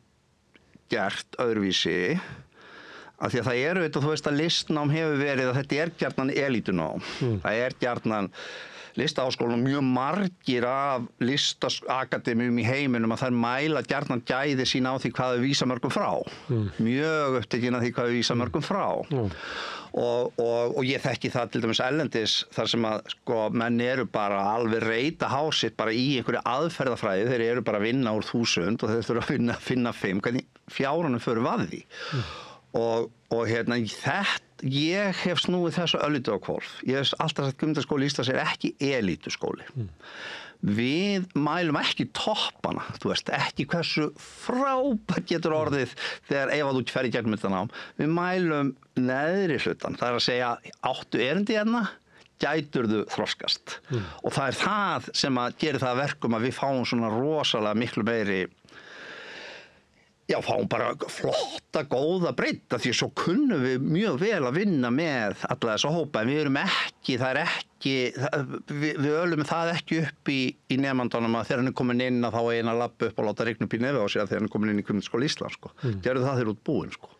gert öðruvísi af því að það auðvitað, þú veist að listnám hefur verið að þetta gjarnan elítunám. Það gjarnan Listaháskólinn og mjög margir af listakademíum í heiminum að þær mæla gjarnan gæði sín á því hvað þau vísa mörgum frá. Mjög upptekin af því hvað þau vísa mörgum frá. Og ég þekki það til dæmis erlendis þar sem að sko menn eru bara alveg reita hársitt bara í einhverju aðferðafræði, þeir eru bara að vinna úr 1000 og þeir þurfa að finna 5, hvernig fjárunum fyrir vaði. Ég hef snúið þessu örlítið á hvolf. Ég hef alltaf sagt kvikmyndaskóli Íslands ekki elítuskóli. Við mælum ekki toppana, þú veist, ekki hversu frábært getur orðið þegar ef að þú fer í gegnum þetta nám. Við mælum neðri hlutan, það að segja áttu erindi hérna, gæturðu þroskast. Og það það sem að gerir það verkum að við fáum svona rosalega miklu meiri fáum bara flotta, góða breyta því svo kunnum við mjög vel að vinna með alla þessa hópa en við erum ekki, við ölum það ekki upp í nemandunum að þegar hann komin inn að þá eina labba upp og láta rigna upp í nefið á sig að þegar hann komin inn í Kvikmyndaskóla Íslands, sko. Gerðu það þeir út búin, sko.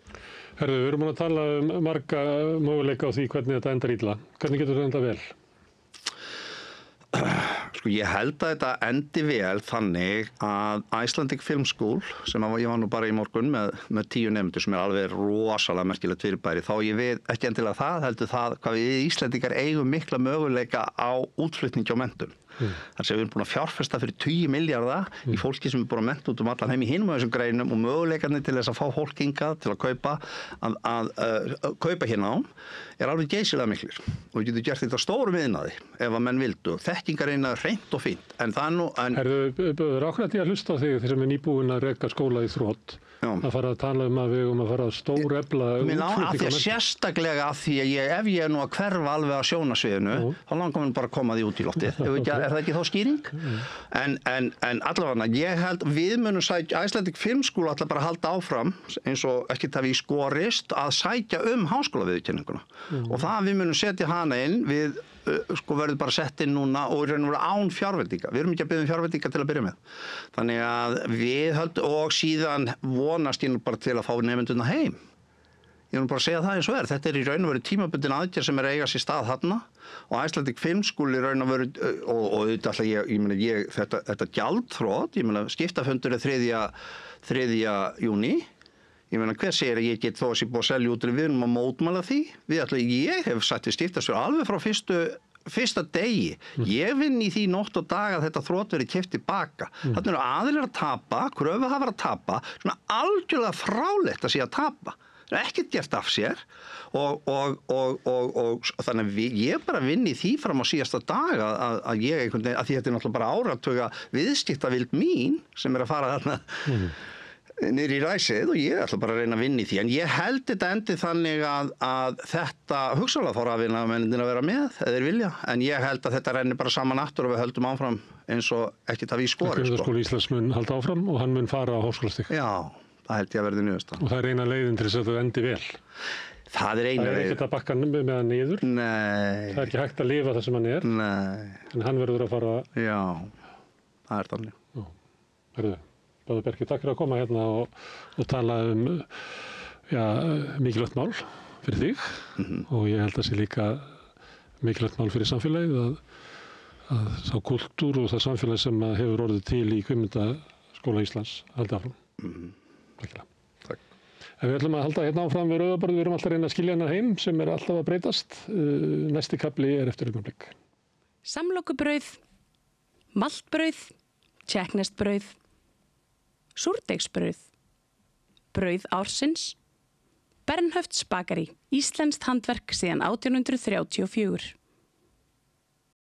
Herðu, við erum búin að tala marga möguleika á því hvernig þetta endar illa. Hvernig getur þetta endað vel? Sko ég held að þetta endi vel þannig að Icelandic Film School sem ég var nú bara í morgun með 10 nemendur sem alveg rosalega merkilegt fyrirbæri þá ég við ekki endilega það heldur það hvað við Íslendingar eigum mikla möguleika á útflutningi á menntun. Þannig að við erum búin að fjárfesta fyrir 10 milljarða í fólki sem er búin að mennta út allan heim í hinum þessum greinum og möguleikarnir til þess að fá fólk hingað til að kaupa hérna á alveg geysilega miklir og við getum gert þetta stórum iðnaði ef að menn vildu. Þekkingar hreint og fínt en það nú... Herðu, Böður, ákveð að ég að hlusta á þig þegar sem er nýbúin að reka skóla í Þrótt að fara að tala að við að fara að stórefla útflutning á sérstaklega af því að ef ég er nú að hverfa alveg á sjónasviðinu þá langar mér bara að koma því út í loftið er það ekki þá skýring? En allavega, ég held við munum sækja Icelandic Film School ætla bara að halda áfram eins og ekki það við skorist að sækja háskólaviðurkenninguna og það við munum setja hana inn við verður bara sett inn núna og í raun og veru án fjárveitinga. Við erum ekki að biðja fjárveitinga til að byrja með. Þannig að við höldum og síðan vonast ég nú bara til að fá nemendurna heim. Ég vil bara segja það eins og þetta í raun og veru tímabundin aðgerð sem eiga sér stað þarna og Icelandic Film School í raun og veru og auðvitað þetta gjaldþrot, skiptafundur 3. júní. Ég meina, hver segir að ég get þó að sé búið að selja út við erum að mótmæla því. Ég hef sagt við skiptastjóra alveg frá fyrsta degi. Ég vinn í því nótt og dag að þetta þrot verið keypt tilbaka. Þarna eru aðilar að tapa, kröfuhafar að tapa, svona algjörlega frálegt að sé að tapa. Það ekkert gert af sér og þannig að ég bara vinn í því fram á síðasta dag að ég einhvern veginn, að því þetta náttúrulega bara áratuga viðskiptavild mín sem að fara þarna niður í ræsið og ég ætla bara að reyna að vinna í því en ég held þetta endið þannig að þetta hugsanlega fór að vinna mennindin að vera með eða þeir vilja en ég held að þetta rennir bara saman aftur og við höldum áfram eins og ekki það við skori. Kvikmyndaskóli Íslands mun halda áfram og hann mun fara á háskólastig. Já, það held ég að verði niðurstaðan. Og það er eina leiðin til þess að það endi vel. Það er einu Það er ekkert að bakka með hann niður. Nei. Það er ekki hægt að lifa það sem hann er. Nei. En hann verður að fara... Já, það er þannig. Herðu, Böðvar Bjarki, takk fyrir að koma hérna og tala mikilvægt mál fyrir þig. Og ég held að sé líka mikilvægt mál fyrir samfélagið að sá kultúr og það samfélag sem hefur orðið til í Kvikmyndaskóla Íslands haldi áfram. Takk. En við ætlum að halda hérna áfram við rauðaborðið, við erum alltaf að reyna að skilja hennar heim sem er alltaf að breytast. Næsti kafli er eftir augnablik. Samlokubrauð, maltbrauð, tékkneskt brauð, súrdeigsbrauð, brauð ársins, Bernhöfts bakari, íslenskt handverk síðan 1834.